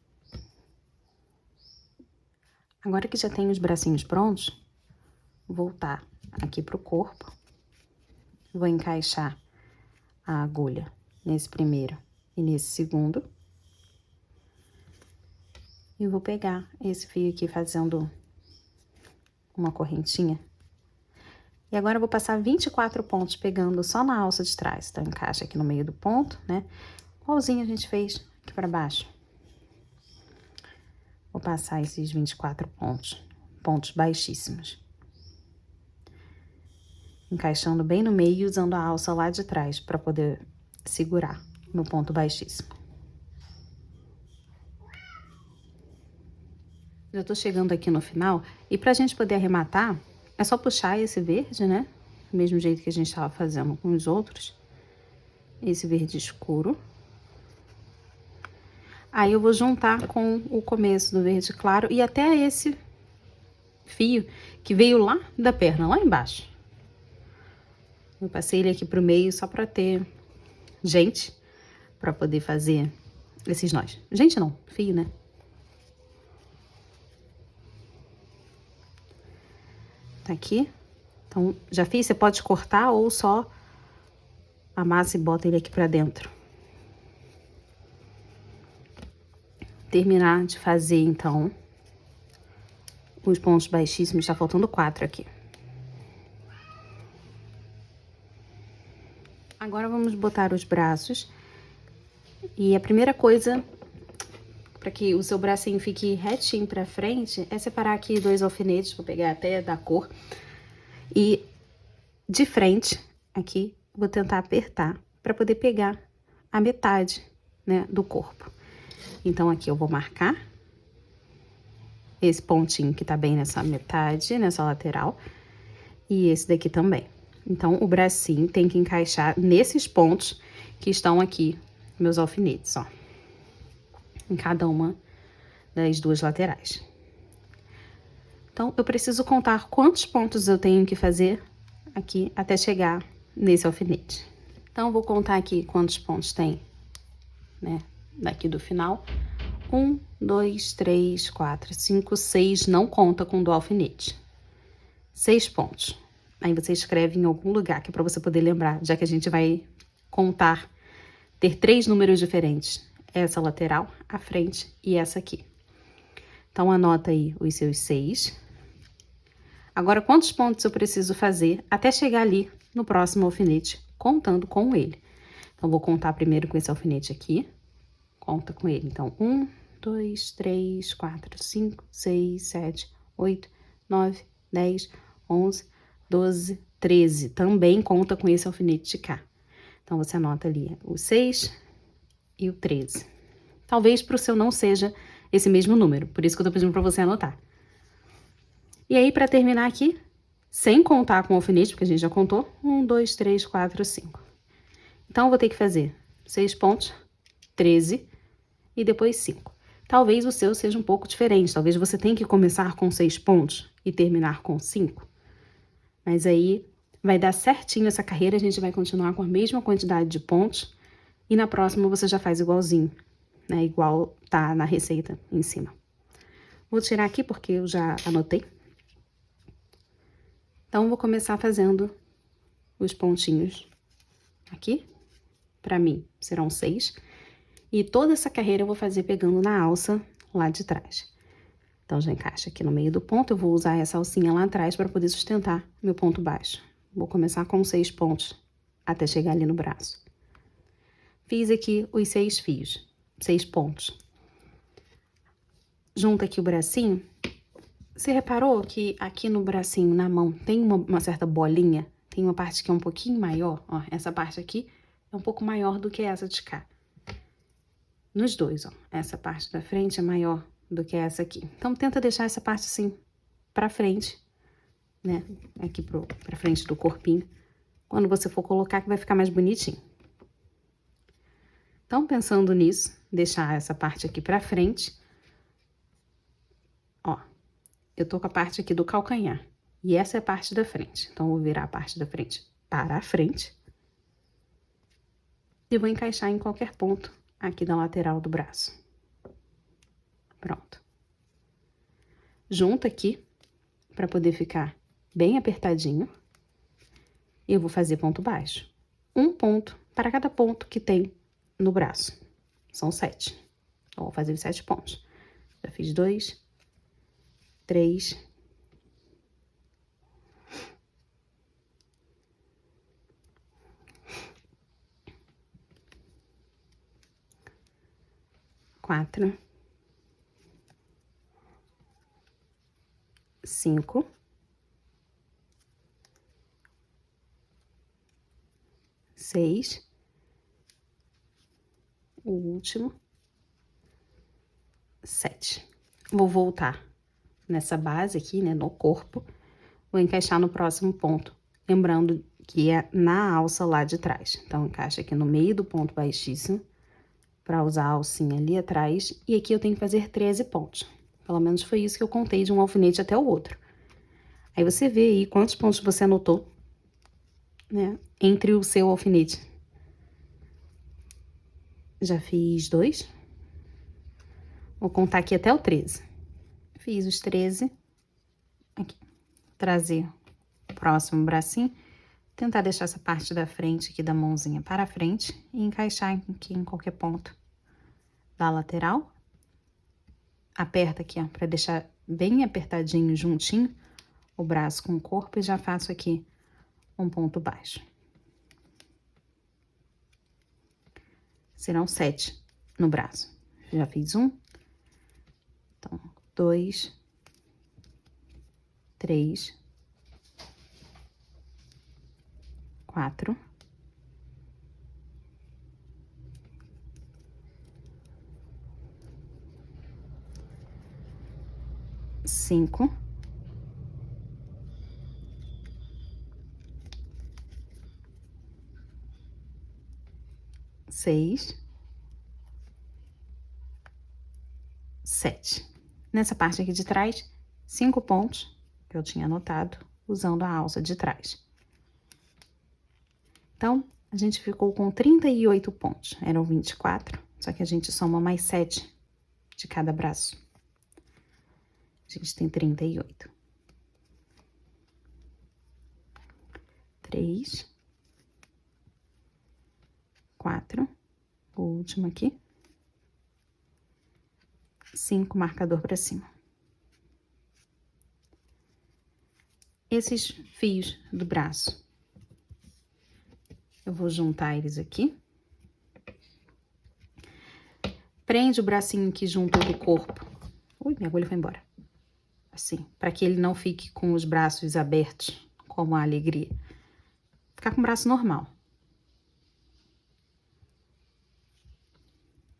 Agora que já tem os bracinhos prontos, voltar aqui pro corpo. Vou encaixar a agulha nesse primeiro e nesse segundo. E vou pegar esse fio aqui fazendo uma correntinha. E agora eu vou passar 24 pontos pegando só na alça de trás. Então, encaixa aqui no meio do ponto, né? Igualzinho a gente fez aqui pra baixo. Vou passar esses 24 pontos baixíssimos. Encaixando bem no meio e usando a alça lá de trás para poder segurar no ponto baixíssimo. Já tô chegando aqui no final e pra gente poder arrematar, é só puxar esse verde, né? Do mesmo jeito que a gente tava fazendo com os outros. Esse verde escuro. Aí eu vou juntar com o começo do verde claro e até esse fio que veio lá da perna, lá embaixo. Eu passei ele aqui pro meio só pra ter gente, pra poder fazer esses nós. Gente não, fio, né? Tá aqui. Então, já fiz, você pode cortar ou só amassa e bota ele aqui pra dentro. Terminar de fazer, então, os pontos baixíssimos, tá faltando 4 aqui. Agora, vamos botar os braços. E a primeira coisa, para que o seu bracinho fique retinho pra frente, é separar aqui 2 alfinetes, vou pegar até da cor. E de frente, aqui, vou tentar apertar para poder pegar a metade, né, do corpo. Então, aqui eu vou marcar esse pontinho que tá bem nessa metade, nessa lateral, e esse daqui também. Então, o bracinho tem que encaixar nesses pontos que estão aqui, meus alfinetes, ó. Em cada uma das 2 laterais. Então, eu preciso contar quantos pontos eu tenho que fazer aqui até chegar nesse alfinete. Então, eu vou contar aqui quantos pontos tem, né, daqui do final. 1, 2, 3, 4, 5, 6, não conta com do alfinete. 6 pontos. Aí você escreve em algum lugar, que é para você poder lembrar, já que a gente vai contar, ter 3 números diferentes. Essa lateral, a frente e essa aqui. Então, anota aí os seus 6. Agora, quantos pontos eu preciso fazer até chegar ali no próximo alfinete, contando com ele? Então, vou contar primeiro com esse alfinete aqui. Conta com ele. Então, 1, 2, 3, 4, 5, 6, 7, 8, 9, 10, 11, 12, 13. Também conta com esse alfinete de cá. Então, você anota ali o 6 e o 13. Talvez para o seu não seja esse mesmo número, por isso que eu tô pedindo para você anotar. E aí, para terminar aqui, sem contar com o alfinete, porque a gente já contou, 1, 2, 3, 4, 5. Então, eu vou ter que fazer 6 pontos, 13 e depois 5. Talvez o seu seja um pouco diferente, talvez você tenha que começar com 6 pontos e terminar com 5. Mas aí, vai dar certinho essa carreira, a gente vai continuar com a mesma quantidade de pontos e na próxima você já faz igualzinho, né? Igual tá na receita em cima. Vou tirar aqui porque eu já anotei. Então, vou começar fazendo os pontinhos aqui. Pra mim, serão 6. E toda essa carreira eu vou fazer pegando na alça lá de trás. Então, já encaixa aqui no meio do ponto. Eu vou usar essa alcinha lá atrás para poder sustentar meu ponto baixo. Vou começar com 6 pontos até chegar ali no braço. Fiz aqui os 6 fios, 6 pontos. Junta aqui o bracinho. Você reparou que aqui no bracinho, na mão, tem uma certa bolinha? Tem uma parte que é um pouquinho maior, ó. Essa parte aqui é um pouco maior do que essa de cá. Nos dois, ó. Essa parte da frente é maior do que essa aqui. Então, tenta deixar essa parte assim, pra frente, né? Aqui pra frente do corpinho. Quando você for colocar, que vai ficar mais bonitinho. Então, pensando nisso, deixar essa parte aqui pra frente. Ó. Eu tô com a parte aqui do calcanhar. E essa é a parte da frente. Então, eu vou virar a parte da frente para a frente. E vou encaixar em qualquer ponto aqui da lateral do braço. Pronto. Junta aqui, para poder ficar bem apertadinho. E eu vou fazer ponto baixo. Um ponto para cada ponto que tem no braço. São 7. Então, vou fazer os 7 pontos. Já fiz 2, 3, 4, 5, 6, o último, 7. Vou voltar nessa base aqui, né, no corpo, vou encaixar no próximo ponto, lembrando que é na alça lá de trás. Então, encaixa aqui no meio do ponto baixíssimo, para usar a alcinha ali atrás, e aqui eu tenho que fazer 13 pontos. Pelo menos foi isso que eu contei de um alfinete até o outro. Aí você vê aí quantos pontos você anotou, né, entre o seu alfinete. Já fiz 2. Vou contar aqui até o 13. Fiz os 13. Aqui. Trazer o próximo bracinho. Tentar deixar essa parte da frente aqui da mãozinha para frente e encaixar aqui em qualquer ponto da lateral. Aperta aqui, ó, para deixar bem apertadinho, juntinho, o braço com o corpo, e já faço aqui um ponto baixo. Serão 7 no braço. Já fiz 1. Então, 2, 3, 4, 5, 6, 7. Nessa parte aqui de trás, 5 pontos que eu tinha anotado, usando a alça de trás. Então, a gente ficou com 38 pontos. Eram 24, só que a gente soma mais 7 de cada braço. A gente tem 38. 3, 4, o último aqui. 5, marcador para cima. Esses fios do braço, eu vou juntar eles aqui. Prende o bracinho aqui junto do corpo. Ui, minha agulha foi embora. Assim, para que ele não fique com os braços abertos, como a alegria. Ficar com o braço normal.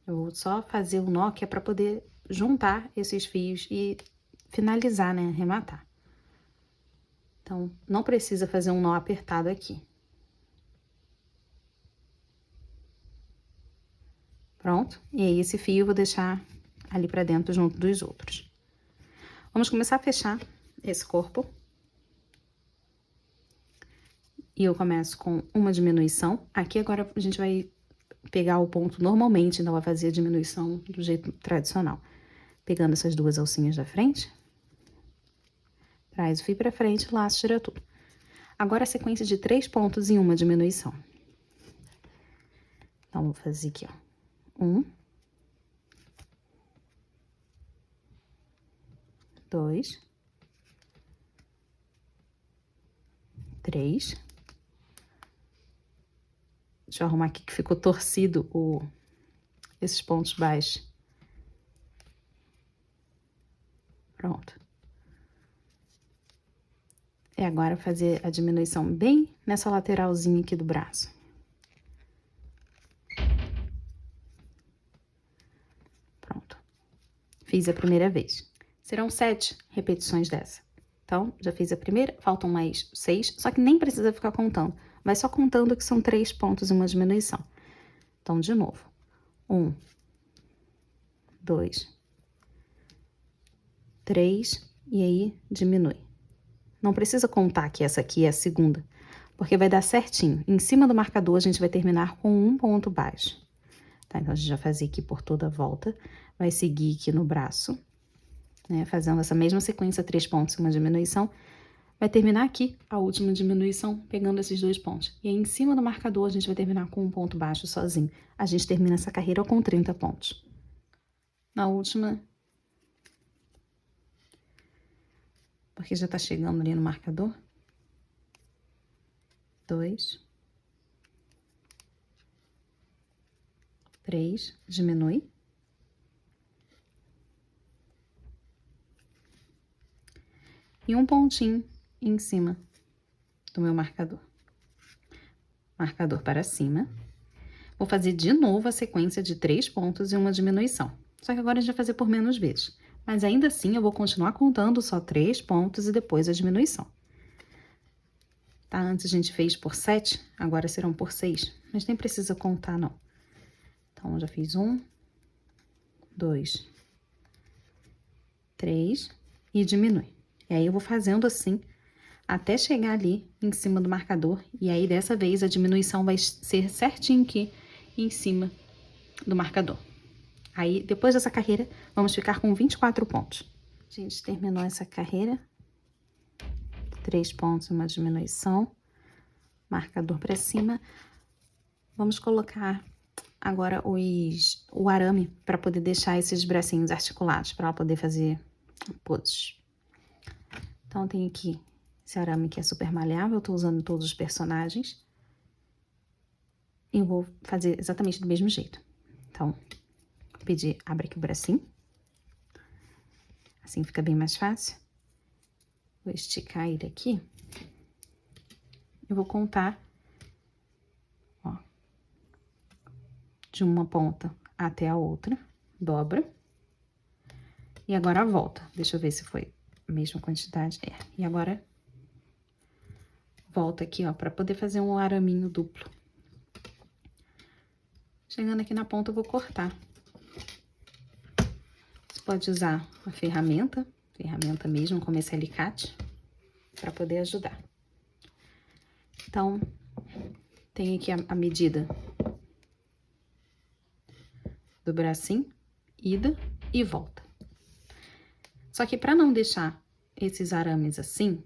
Eu vou só fazer o nó que é para poder juntar esses fios e finalizar, né? Arrematar. Então, não precisa fazer um nó apertado aqui. Pronto. E aí, esse fio eu vou deixar ali pra dentro junto dos outros. Vamos começar a fechar esse corpo. E eu começo com uma diminuição. Aqui agora a gente vai pegar o ponto normalmente, não vai fazer a diminuição do jeito tradicional. Pegando essas duas alcinhas da frente. Traz o fio pra frente, laço, tira tudo. Agora a sequência de 3 pontos em uma diminuição. Então, vou fazer aqui, ó. 1, 2, 3. Deixa eu arrumar aqui que ficou torcido esses pontos baixos. Pronto. E agora fazer a diminuição bem nessa lateralzinha aqui do braço. Pronto. Fiz a primeira vez. Serão 7 repetições dessa. Então, já fiz a primeira, faltam mais 6, só que nem precisa ficar contando. Vai só contando que são 3 pontos e uma diminuição. Então, de novo. 1, 2, 3, e aí diminui. Não precisa contar que essa aqui é a segunda, porque vai dar certinho. Em cima do marcador, a gente vai terminar com um ponto baixo. Tá? Então, a gente vai fazer aqui por toda a volta. Vai seguir aqui no braço, né? Fazendo essa mesma sequência, 3 pontos e uma diminuição. vai terminar aqui a última diminuição, pegando esses 2 pontos. E aí, em cima do marcador, a gente vai terminar com um ponto baixo sozinho. A gente termina essa carreira com 30 pontos. Na última, porque já tá chegando ali no marcador. 2, 3, diminui. E um pontinho em cima do meu marcador. Marcador para cima. Vou fazer de novo a sequência de 3 pontos e uma diminuição. Só que agora a gente vai fazer por menos vezes. Mas ainda assim eu vou continuar contando só 3 pontos e depois a diminuição. Tá? Antes a gente fez por 7, agora serão por 6. Mas nem precisa contar, não. Então, eu já fiz 1, 2, 3 e diminui. E aí, eu vou fazendo assim, até chegar ali em cima do marcador. E aí, dessa vez, a diminuição vai ser certinho aqui em cima do marcador. Aí, depois dessa carreira, vamos ficar com 24 pontos. A gente terminou essa carreira. 3 pontos e uma diminuição. Marcador para cima. Vamos colocar agora o arame para poder deixar esses bracinhos articulados, para ela poder fazer poses. Então, tem aqui esse arame que é super maleável, eu tô usando todos os personagens. E eu vou fazer exatamente do mesmo jeito. Então, vou pedir, abre aqui o bracinho. Assim fica bem mais fácil. Vou esticar ele aqui. Eu vou contar, ó, de uma ponta até a outra, dobra. E agora volta. Deixa eu ver se foi a mesma quantidade. É. E agora, volta aqui, ó, pra poder fazer um araminho duplo. Chegando aqui na ponta, eu vou cortar. Você pode usar a ferramenta mesmo, como esse alicate, pra poder ajudar. Então, tem aqui a medida do bracinho, ida e volta. Só que para não deixar esses arames assim,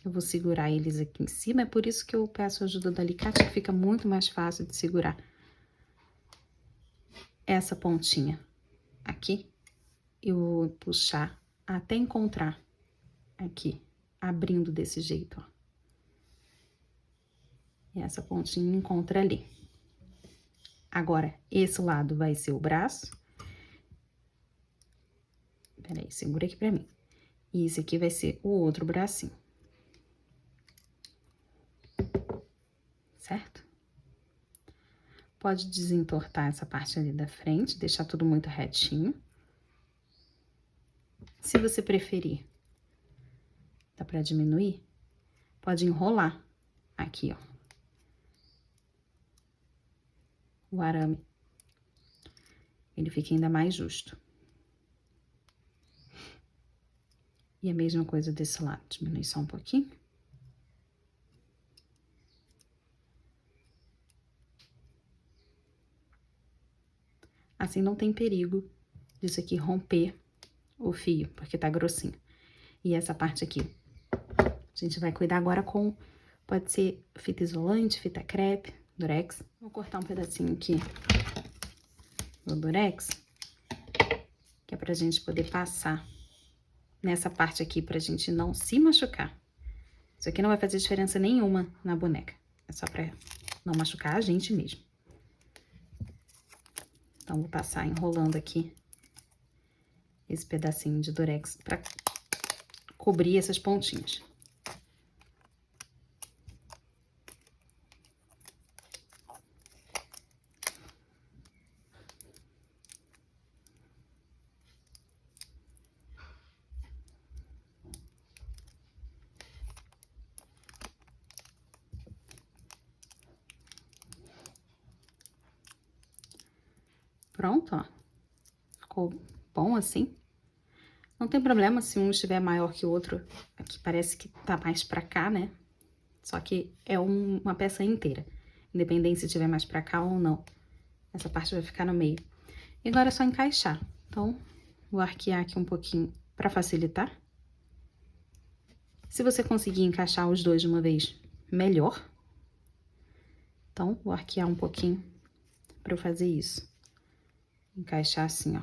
eu vou segurar eles aqui em cima, é por isso que eu peço a ajuda do alicate, que fica muito mais fácil de segurar essa pontinha aqui. Eu vou puxar até encontrar aqui, abrindo desse jeito, ó. E essa pontinha encontra ali. Agora, esse lado vai ser o braço. Peraí, segura aqui pra mim. E esse aqui vai ser o outro bracinho. Certo? Pode desentortar essa parte ali da frente, deixar tudo muito retinho. Se você preferir, dá pra diminuir, pode enrolar aqui, ó, o arame. Ele fica ainda mais justo. E a mesma coisa desse lado, diminui só um pouquinho. Assim não tem perigo disso aqui romper o fio, porque tá grossinho. E essa parte aqui, a gente vai cuidar agora com, pode ser fita isolante, fita crepe, durex. Vou cortar um pedacinho aqui do durex, que é pra gente poder passar nessa parte aqui, pra gente não se machucar. Isso aqui não vai fazer diferença nenhuma na boneca, é só pra não machucar a gente mesmo. Então, vou passar enrolando aqui esse pedacinho de durex pra cobrir essas pontinhas. Pronto, ó. Ficou bom assim. Não tem problema se um estiver maior que o outro. Aqui parece que tá mais pra cá, né? Só que é uma peça inteira. Independente se tiver mais pra cá ou não. Essa parte vai ficar no meio. E agora é só encaixar. Então, vou arquear aqui um pouquinho pra facilitar. Se você conseguir encaixar os dois de uma vez, melhor. Então, vou arquear um pouquinho para eu fazer isso. Encaixar assim, ó,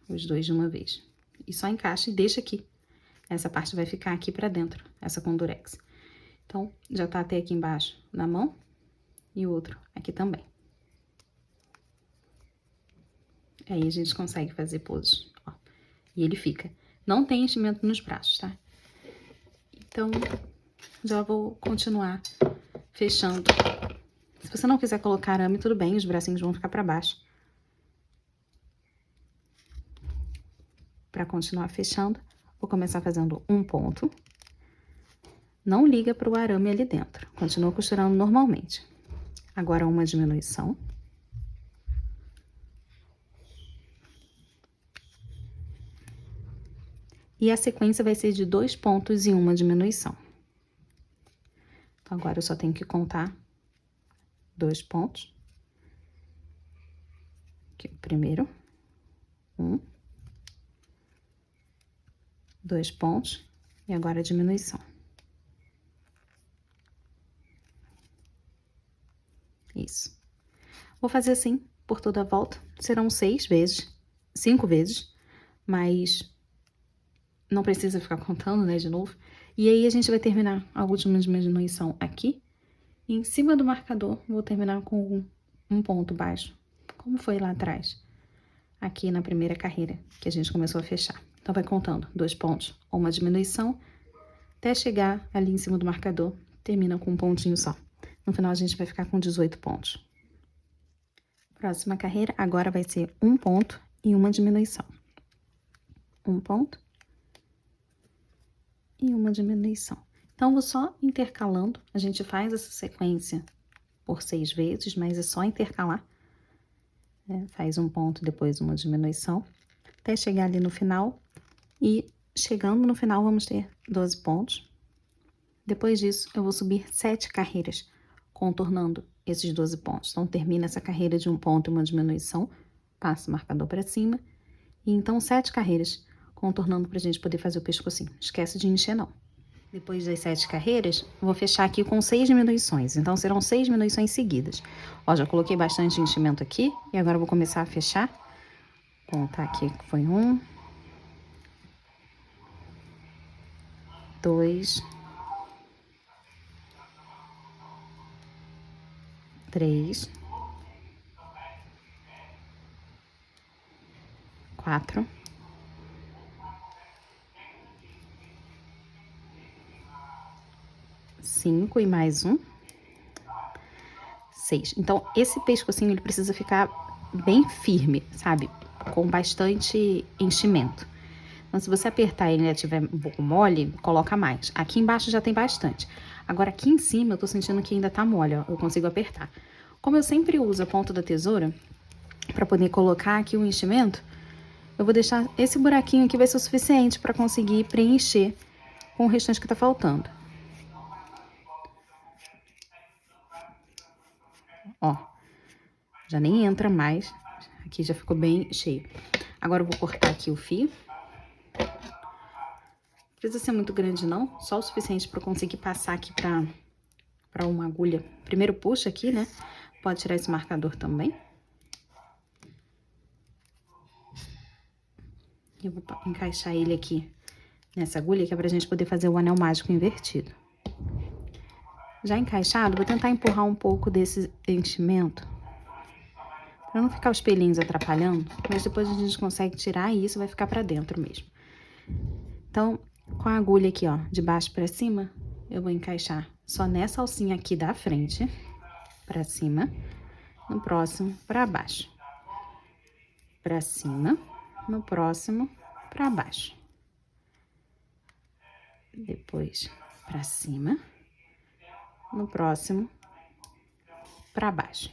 os dois de uma vez. E só encaixa e deixa aqui. Essa parte vai ficar aqui pra dentro, essa com durex. Então, já tá até aqui embaixo na mão e o outro aqui também. Aí a gente consegue fazer poses, ó. E ele fica. Não tem enchimento nos braços, tá? Então, já vou continuar fechando. Se você não quiser colocar arame, tudo bem, os bracinhos vão ficar pra baixo. Pra continuar fechando, vou começar fazendo um ponto. Não liga pro arame ali dentro. Continua costurando normalmente. Agora uma diminuição. E a sequência vai ser de 2 pontos e uma diminuição. Então, agora eu só tenho que contar 2 pontos. Aqui, o primeiro. 1. 2 pontos. E agora a diminuição. Isso. Vou fazer assim por toda a volta. Serão 6 vezes, 5 vezes, mas não precisa ficar contando, né, de novo. E aí, a gente vai terminar a última diminuição aqui. E em cima do marcador, vou terminar com um ponto baixo, como foi lá atrás. Aqui na primeira carreira, que a gente começou a fechar. Então, vai contando 2 pontos ou uma diminuição, até chegar ali em cima do marcador, termina com um pontinho só. No final, a gente vai ficar com 18 pontos. Próxima carreira, agora vai ser um ponto e uma diminuição. Um ponto e uma diminuição. Então, vou só intercalando. A gente faz essa sequência por 6 vezes, mas é só intercalar. Faz um ponto, depois uma diminuição, até chegar ali no final. E chegando no final, vamos ter 12 pontos. Depois disso, eu vou subir 7 carreiras, contornando esses 12 pontos. Então, termina essa carreira de um ponto e uma diminuição, passa o marcador para cima. E então, 7 carreiras, contornando pra gente poder fazer o pescocinho. Esquece de encher, não. Depois das 7 carreiras, vou fechar aqui com 6 diminuições. Então, serão 6 diminuições seguidas. Ó, já coloquei bastante enchimento aqui. E agora, eu vou começar a fechar. Contar aqui que foi 1, 2, 3, 4, 5 e mais um, 6. Então, esse pescocinho, ele precisa ficar bem firme, sabe? Com bastante enchimento. Então, se você apertar e ele estiver um pouco mole, coloca mais. Aqui embaixo já tem bastante. Agora, aqui em cima, eu tô sentindo que ainda tá mole, ó. Eu consigo apertar. Como eu sempre uso a ponta da tesoura, pra poder colocar aqui o enchimento, eu vou deixar esse buraquinho aqui, vai ser o suficiente pra conseguir preencher com o restante que tá faltando. Ó, já nem entra mais. Aqui já ficou bem cheio. Agora eu vou cortar aqui o fio. Não precisa ser muito grande não, só o suficiente para eu conseguir passar aqui para uma agulha. Primeiro puxa aqui, né? Pode tirar esse marcador também. Eu vou encaixar ele aqui nessa agulha, que é pra gente poder fazer o anel mágico invertido. Já encaixado, vou tentar empurrar um pouco desse enchimento, pra não ficar os pelinhos atrapalhando, mas depois a gente consegue tirar e isso vai ficar pra dentro mesmo. Então, com a agulha aqui, ó, de baixo pra cima, eu vou encaixar só nessa alcinha aqui da frente, pra cima, no próximo pra baixo, pra cima, no próximo pra baixo, depois pra cima, no próximo pra baixo.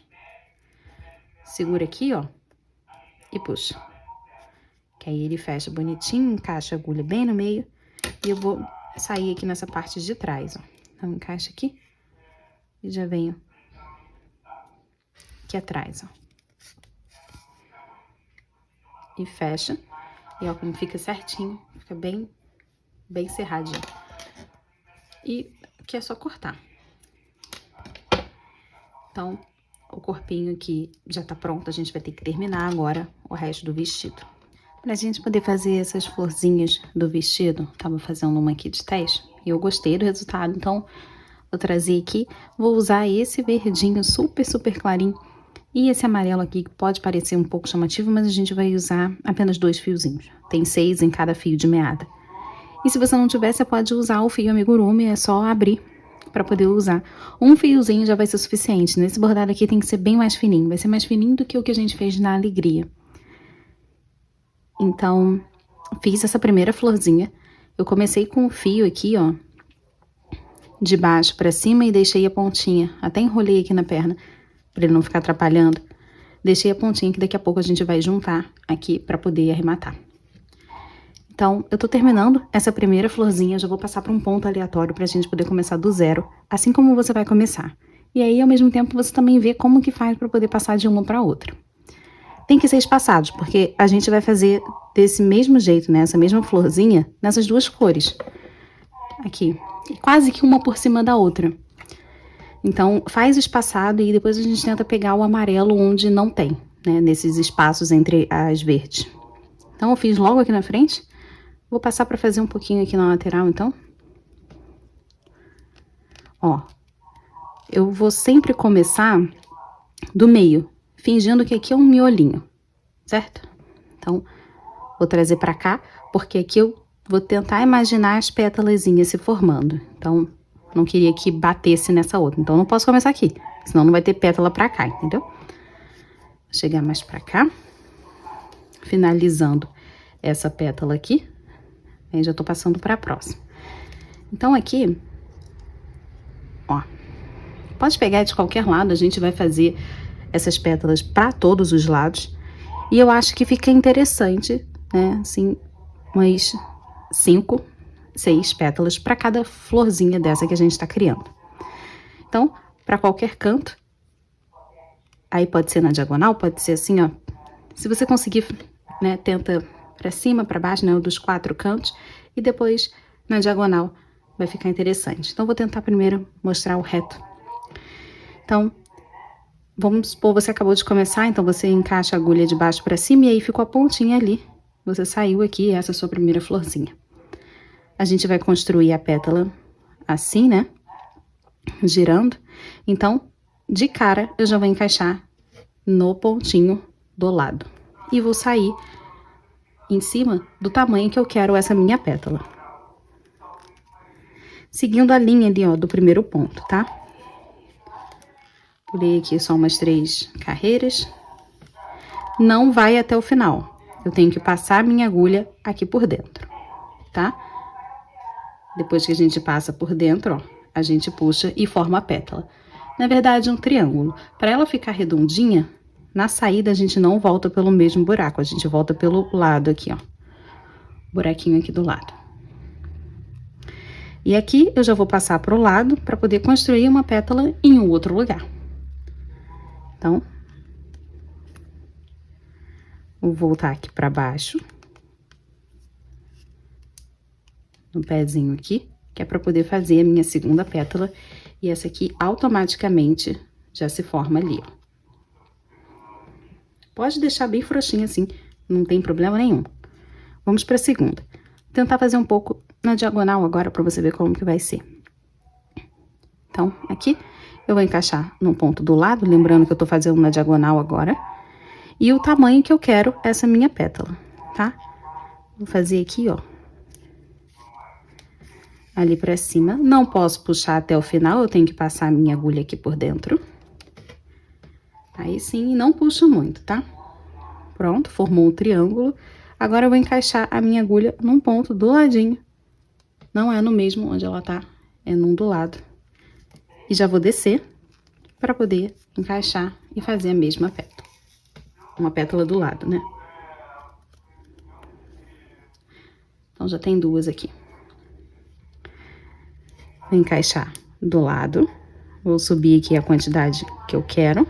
Segura aqui, ó, e puxa. Que aí ele fecha bonitinho, encaixa a agulha bem no meio. E eu vou sair aqui nessa parte de trás, ó. Então, encaixa aqui e já venho aqui atrás, ó. E fecha. E ó, como fica certinho, fica bem cerradinho. E aqui é só cortar. Então, o corpinho aqui já tá pronto, a gente vai ter que terminar agora o resto do vestido. Pra gente poder fazer essas florzinhas do vestido, tava fazendo uma aqui de teste e eu gostei do resultado, então vou trazer aqui, vou usar esse verdinho super, super clarinho e esse amarelo aqui que pode parecer um pouco chamativo, mas a gente vai usar apenas 2 fiozinhos. Tem 6 em cada fio de meada. E se você não tiver, você pode usar o fio amigurumi, é só abrir para poder usar. Um fiozinho já vai ser suficiente. Nesse bordado aqui tem que ser bem mais fininho. Vai ser mais fininho do que o que a gente fez na alegria. Então, fiz essa primeira florzinha. Eu comecei com o fio aqui, ó, de baixo para cima e deixei a pontinha. Até enrolei aqui na perna, para ele não ficar atrapalhando. Deixei a pontinha que daqui a pouco a gente vai juntar aqui para poder arrematar. Então, eu tô terminando essa primeira florzinha, já vou passar para um ponto aleatório pra gente poder começar do zero, assim como você vai começar. E aí, ao mesmo tempo, você também vê como que faz para poder passar de uma para outra. Tem que ser espaçados, porque a gente vai fazer desse mesmo jeito, né? Essa mesma florzinha, nessas duas cores. Aqui. E quase que uma por cima da outra. Então, faz espaçado e depois a gente tenta pegar o amarelo onde não tem, né? Nesses espaços entre as verdes. Então, eu fiz logo aqui na frente. Vou passar para fazer um pouquinho aqui na lateral, então. Ó, eu vou sempre começar do meio, fingindo que aqui é um miolinho, certo? Então, vou trazer para cá, porque aqui eu vou tentar imaginar as pétalazinhas se formando. Então, não queria que batesse nessa outra. Então, não posso começar aqui, senão não vai ter pétala para cá, entendeu? Vou chegar mais para cá, finalizando essa pétala aqui. Aí já tô passando para a próxima. Então, aqui, ó, pode pegar de qualquer lado, a gente vai fazer essas pétalas para todos os lados. E eu acho que fica interessante, né, assim, umas 5, 6 pétalas para cada florzinha dessa que a gente tá criando. Então, para qualquer canto, aí pode ser na diagonal, pode ser assim, ó. Se você conseguir, né, tenta para cima, para baixo, né, dos 4 cantos, e depois na diagonal vai ficar interessante. Então, vou tentar primeiro mostrar o reto. Então, vamos supor, você acabou de começar, então você encaixa a agulha de baixo para cima e aí ficou a pontinha ali. Você saiu aqui, essa é a sua primeira florzinha. A gente vai construir a pétala assim, né, girando. Então, de cara, eu já vou encaixar no pontinho do lado. E vou sair em cima do tamanho que eu quero essa minha pétala. Seguindo a linha ali, ó, do primeiro ponto, tá? Pulei aqui só umas 3 carreiras. Não vai até o final. Eu tenho que passar a minha agulha aqui por dentro, tá? Depois que a gente passa por dentro, ó, a gente puxa e forma a pétala. Na verdade, um triângulo. Para ela ficar redondinha, na saída a gente não volta pelo mesmo buraco, a gente volta pelo lado aqui, ó. Buraquinho aqui do lado. E aqui eu já vou passar pro lado para poder construir uma pétala em um outro lugar. Então, vou voltar aqui para baixo. No pezinho aqui, que é para poder fazer a minha segunda pétala. E essa aqui automaticamente já se forma ali, ó. Pode deixar bem frouxinha assim, não tem problema nenhum. Vamos para a segunda. Vou tentar fazer um pouco na diagonal agora para você ver como que vai ser. Então, aqui eu vou encaixar num ponto do lado, lembrando que eu tô fazendo na diagonal agora. E o tamanho que eu quero essa minha pétala, tá? Vou fazer aqui, ó. Ali pra cima. Não posso puxar até o final, eu tenho que passar a minha agulha aqui por dentro. Aí sim, não puxo muito, tá? Pronto, formou um triângulo. Agora eu vou encaixar a minha agulha num ponto do ladinho. Não é no mesmo onde ela tá, é num do lado. E já vou descer para poder encaixar e fazer a mesma pétala. Uma pétala do lado, né? Então, já tem 2 aqui. Vou encaixar do lado. Vou subir aqui a quantidade que eu quero.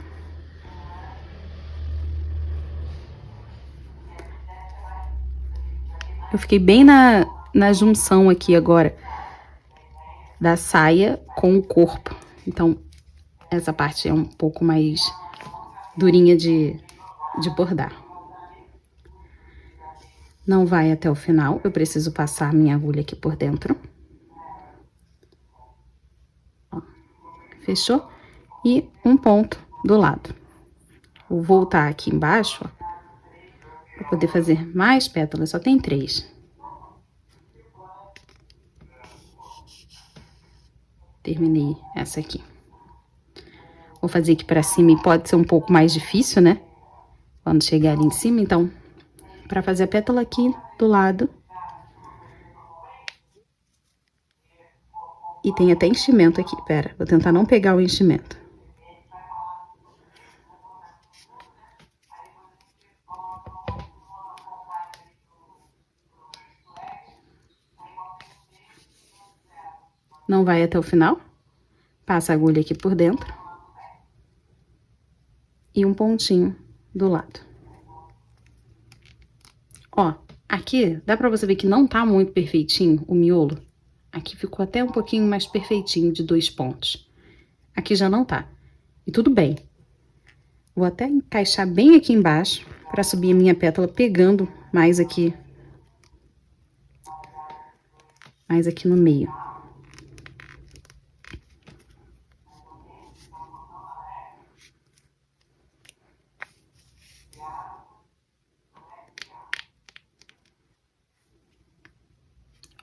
Eu fiquei bem na junção aqui agora da saia com o corpo. Então, essa parte é um pouco mais durinha de bordar. Não vai até o final, eu preciso passar minha agulha aqui por dentro. Ó, fechou? E um ponto do lado. Vou voltar aqui embaixo, ó, para poder fazer mais pétalas, só tem 3. Terminei essa aqui. Vou fazer aqui pra cima e pode ser um pouco mais difícil, né? Quando chegar ali em cima, então, pra fazer a pétala aqui do lado. E tem até enchimento aqui, pera, vou tentar não pegar o enchimento. Não vai até o final, passa a agulha aqui por dentro. E um pontinho do lado. Ó, aqui dá pra você ver que não tá muito perfeitinho o miolo. Aqui ficou até um pouquinho mais perfeitinho de 2 pontos. Aqui já não tá. E tudo bem. Vou até encaixar bem aqui embaixo pra subir a minha pétala pegando mais aqui no meio.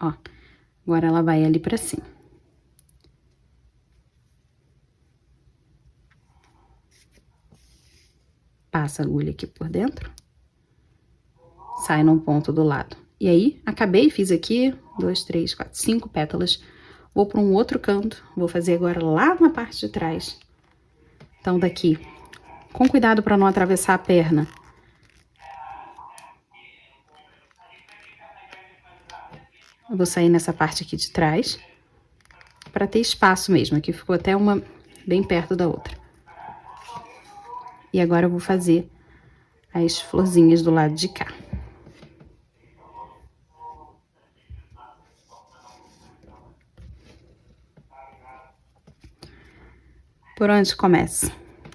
Ó, agora ela vai ali pra cima. Passa a agulha aqui por dentro. Sai num ponto do lado. E aí, acabei, fiz aqui 2, 3, 4, 5 pétalas. Vou para um outro canto, vou fazer agora lá na parte de trás. Então, daqui, com cuidado para não atravessar a perna. Eu vou sair nessa parte aqui de trás, para ter espaço mesmo. Aqui ficou até uma bem perto da outra. E agora eu vou fazer as florzinhas do lado de cá. Por onde começa?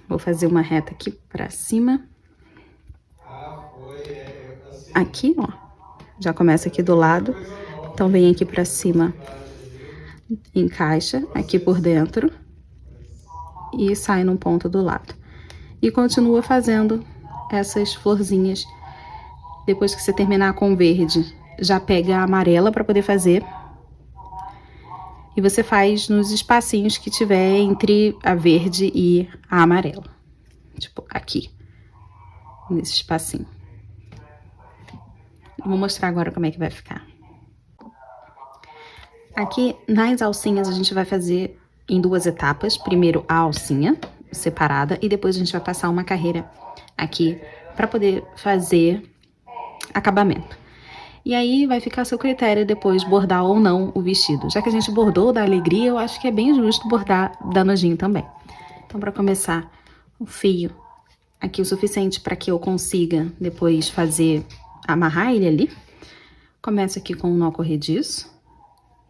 Vou fazer uma reta aqui pra cima. Aqui, ó, já começa aqui do lado. Então, vem aqui pra cima, encaixa aqui por dentro e sai num ponto do lado. E continua fazendo essas florzinhas. Depois que você terminar com o verde, já pega a amarela pra poder fazer. E você faz nos espacinhos que tiver entre a verde e a amarela. Tipo, aqui. Nesse espacinho. Vou mostrar agora como é que vai ficar. Aqui, nas alcinhas, a gente vai fazer em 2 etapas. Primeiro, a alcinha separada. E depois a gente vai passar uma carreira aqui pra poder fazer acabamento. E aí, vai ficar a seu critério depois bordar ou não o vestido. Já que a gente bordou da alegria, eu acho que é bem justo bordar da nojinho também. Então, pra começar, o fio aqui o suficiente para que eu consiga depois amarrar ele ali. Começo aqui com um nó corrediço.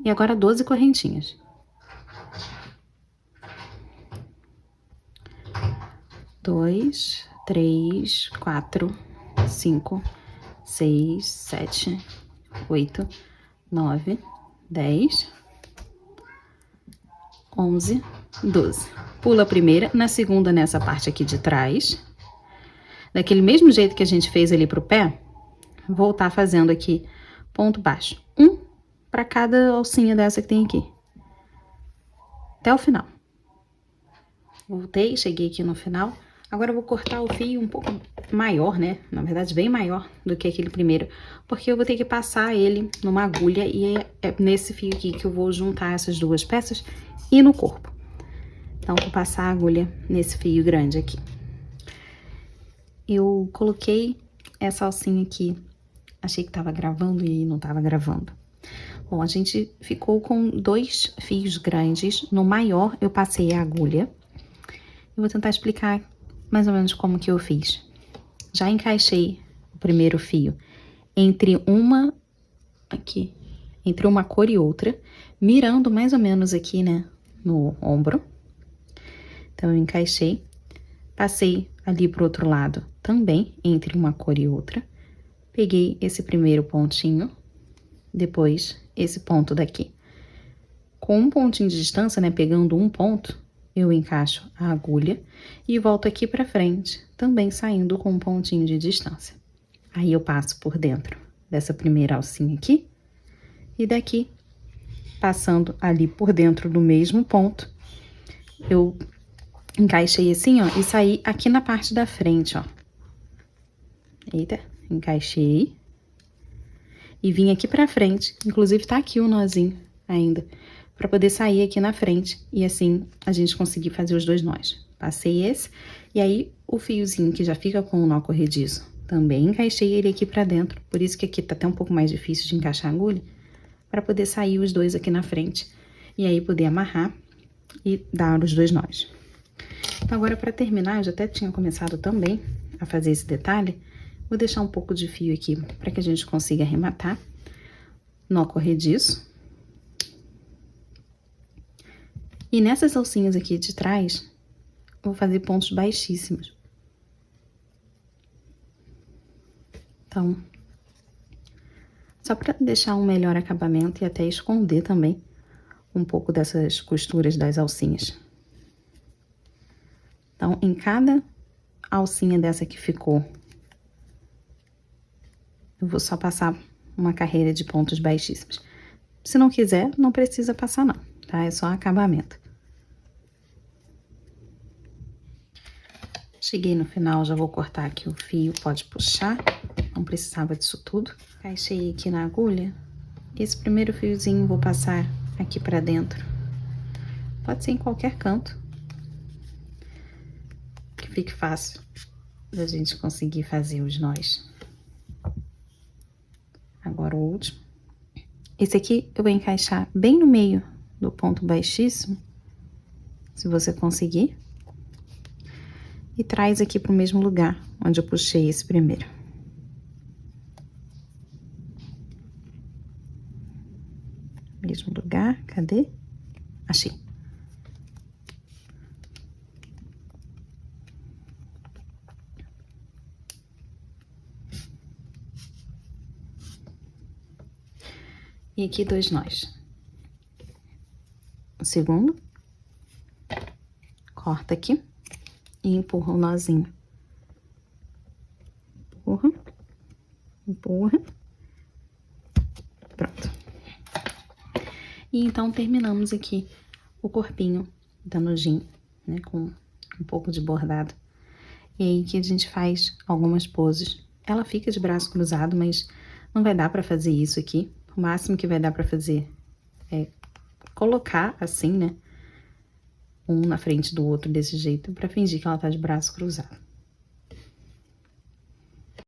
E agora 12 correntinhas. 2, 3, 4, 5, 6, 7, 8, 9, 10, 11, 12. Pula a primeira, na segunda nessa parte aqui de trás. Daquele mesmo jeito que a gente fez ali pro pé, voltar fazendo aqui ponto baixo. Um para cada alcinha dessa que tem aqui. Até o final. Voltei, cheguei aqui no final. Agora eu vou cortar o fio um pouco maior, né? Na verdade, bem maior do que aquele primeiro. Porque eu vou ter que passar ele numa agulha e é nesse fio aqui que eu vou juntar essas 2 peças e no corpo. Então, vou passar a agulha nesse fio grande aqui. Eu coloquei essa alcinha aqui. Achei que tava gravando e não tava gravando. Bom, a gente ficou com 2 fios grandes. No maior, eu passei a agulha. Eu vou tentar explicar mais ou menos como que eu fiz. Já encaixei o primeiro fio entre entre uma cor e outra, mirando mais ou menos aqui, né, no ombro. Então, eu encaixei, passei ali pro outro lado também, entre uma cor e outra. Peguei esse primeiro pontinho, depois esse ponto daqui. Com um pontinho de distância, né, pegando um ponto, eu encaixo a agulha e volto aqui pra frente, também saindo com um pontinho de distância. Aí, eu passo por dentro dessa primeira alcinha aqui, e daqui, passando ali por dentro do mesmo ponto, eu encaixei assim, ó, e saí aqui na parte da frente, ó. Eita, encaixei. E vim aqui pra frente, inclusive tá aqui o nozinho ainda, pra poder sair aqui na frente, e assim a gente conseguir fazer os dois nós. Passei esse, e aí o fiozinho que já fica com o nó corrediço, também encaixei ele aqui pra dentro, por isso que aqui tá até um pouco mais difícil de encaixar a agulha, pra poder sair os dois aqui na frente, e aí poder amarrar e dar os dois nós. Então, agora pra terminar, eu já até tinha começado também a fazer esse detalhe, vou deixar um pouco de fio aqui pra que a gente consiga arrematar. Nó corrediço. E nessas alcinhas aqui de trás, eu vou fazer pontos baixíssimos. Então, só pra deixar um melhor acabamento e até esconder também um pouco dessas costuras das alcinhas. Então, em cada alcinha dessa que ficou, eu vou só passar uma carreira de pontos baixíssimos. Se não quiser, não precisa passar não, tá? É só acabamento. Cheguei no final, já vou cortar aqui o fio, pode puxar, não precisava disso tudo. Encaixei aqui na agulha, esse primeiro fiozinho vou passar aqui pra dentro. Pode ser em qualquer canto, que fique fácil da gente conseguir fazer os nós. Agora o último. Esse aqui eu vou encaixar bem no meio do ponto baixíssimo, se você conseguir. E traz aqui pro mesmo lugar, onde eu puxei esse primeiro. Mesmo lugar, cadê? Achei. E aqui dois nós. O segundo. Corta aqui. E empurra o nozinho. Empurra. Empurra. Pronto. E então, terminamos aqui o corpinho da nojinho, né? Com um pouco de bordado. E aí que a gente faz algumas poses. Ela fica de braço cruzado, mas não vai dar pra fazer isso aqui. O máximo que vai dar pra fazer é colocar assim, né? Um na frente do outro desse jeito, pra fingir que ela tá de braço cruzado.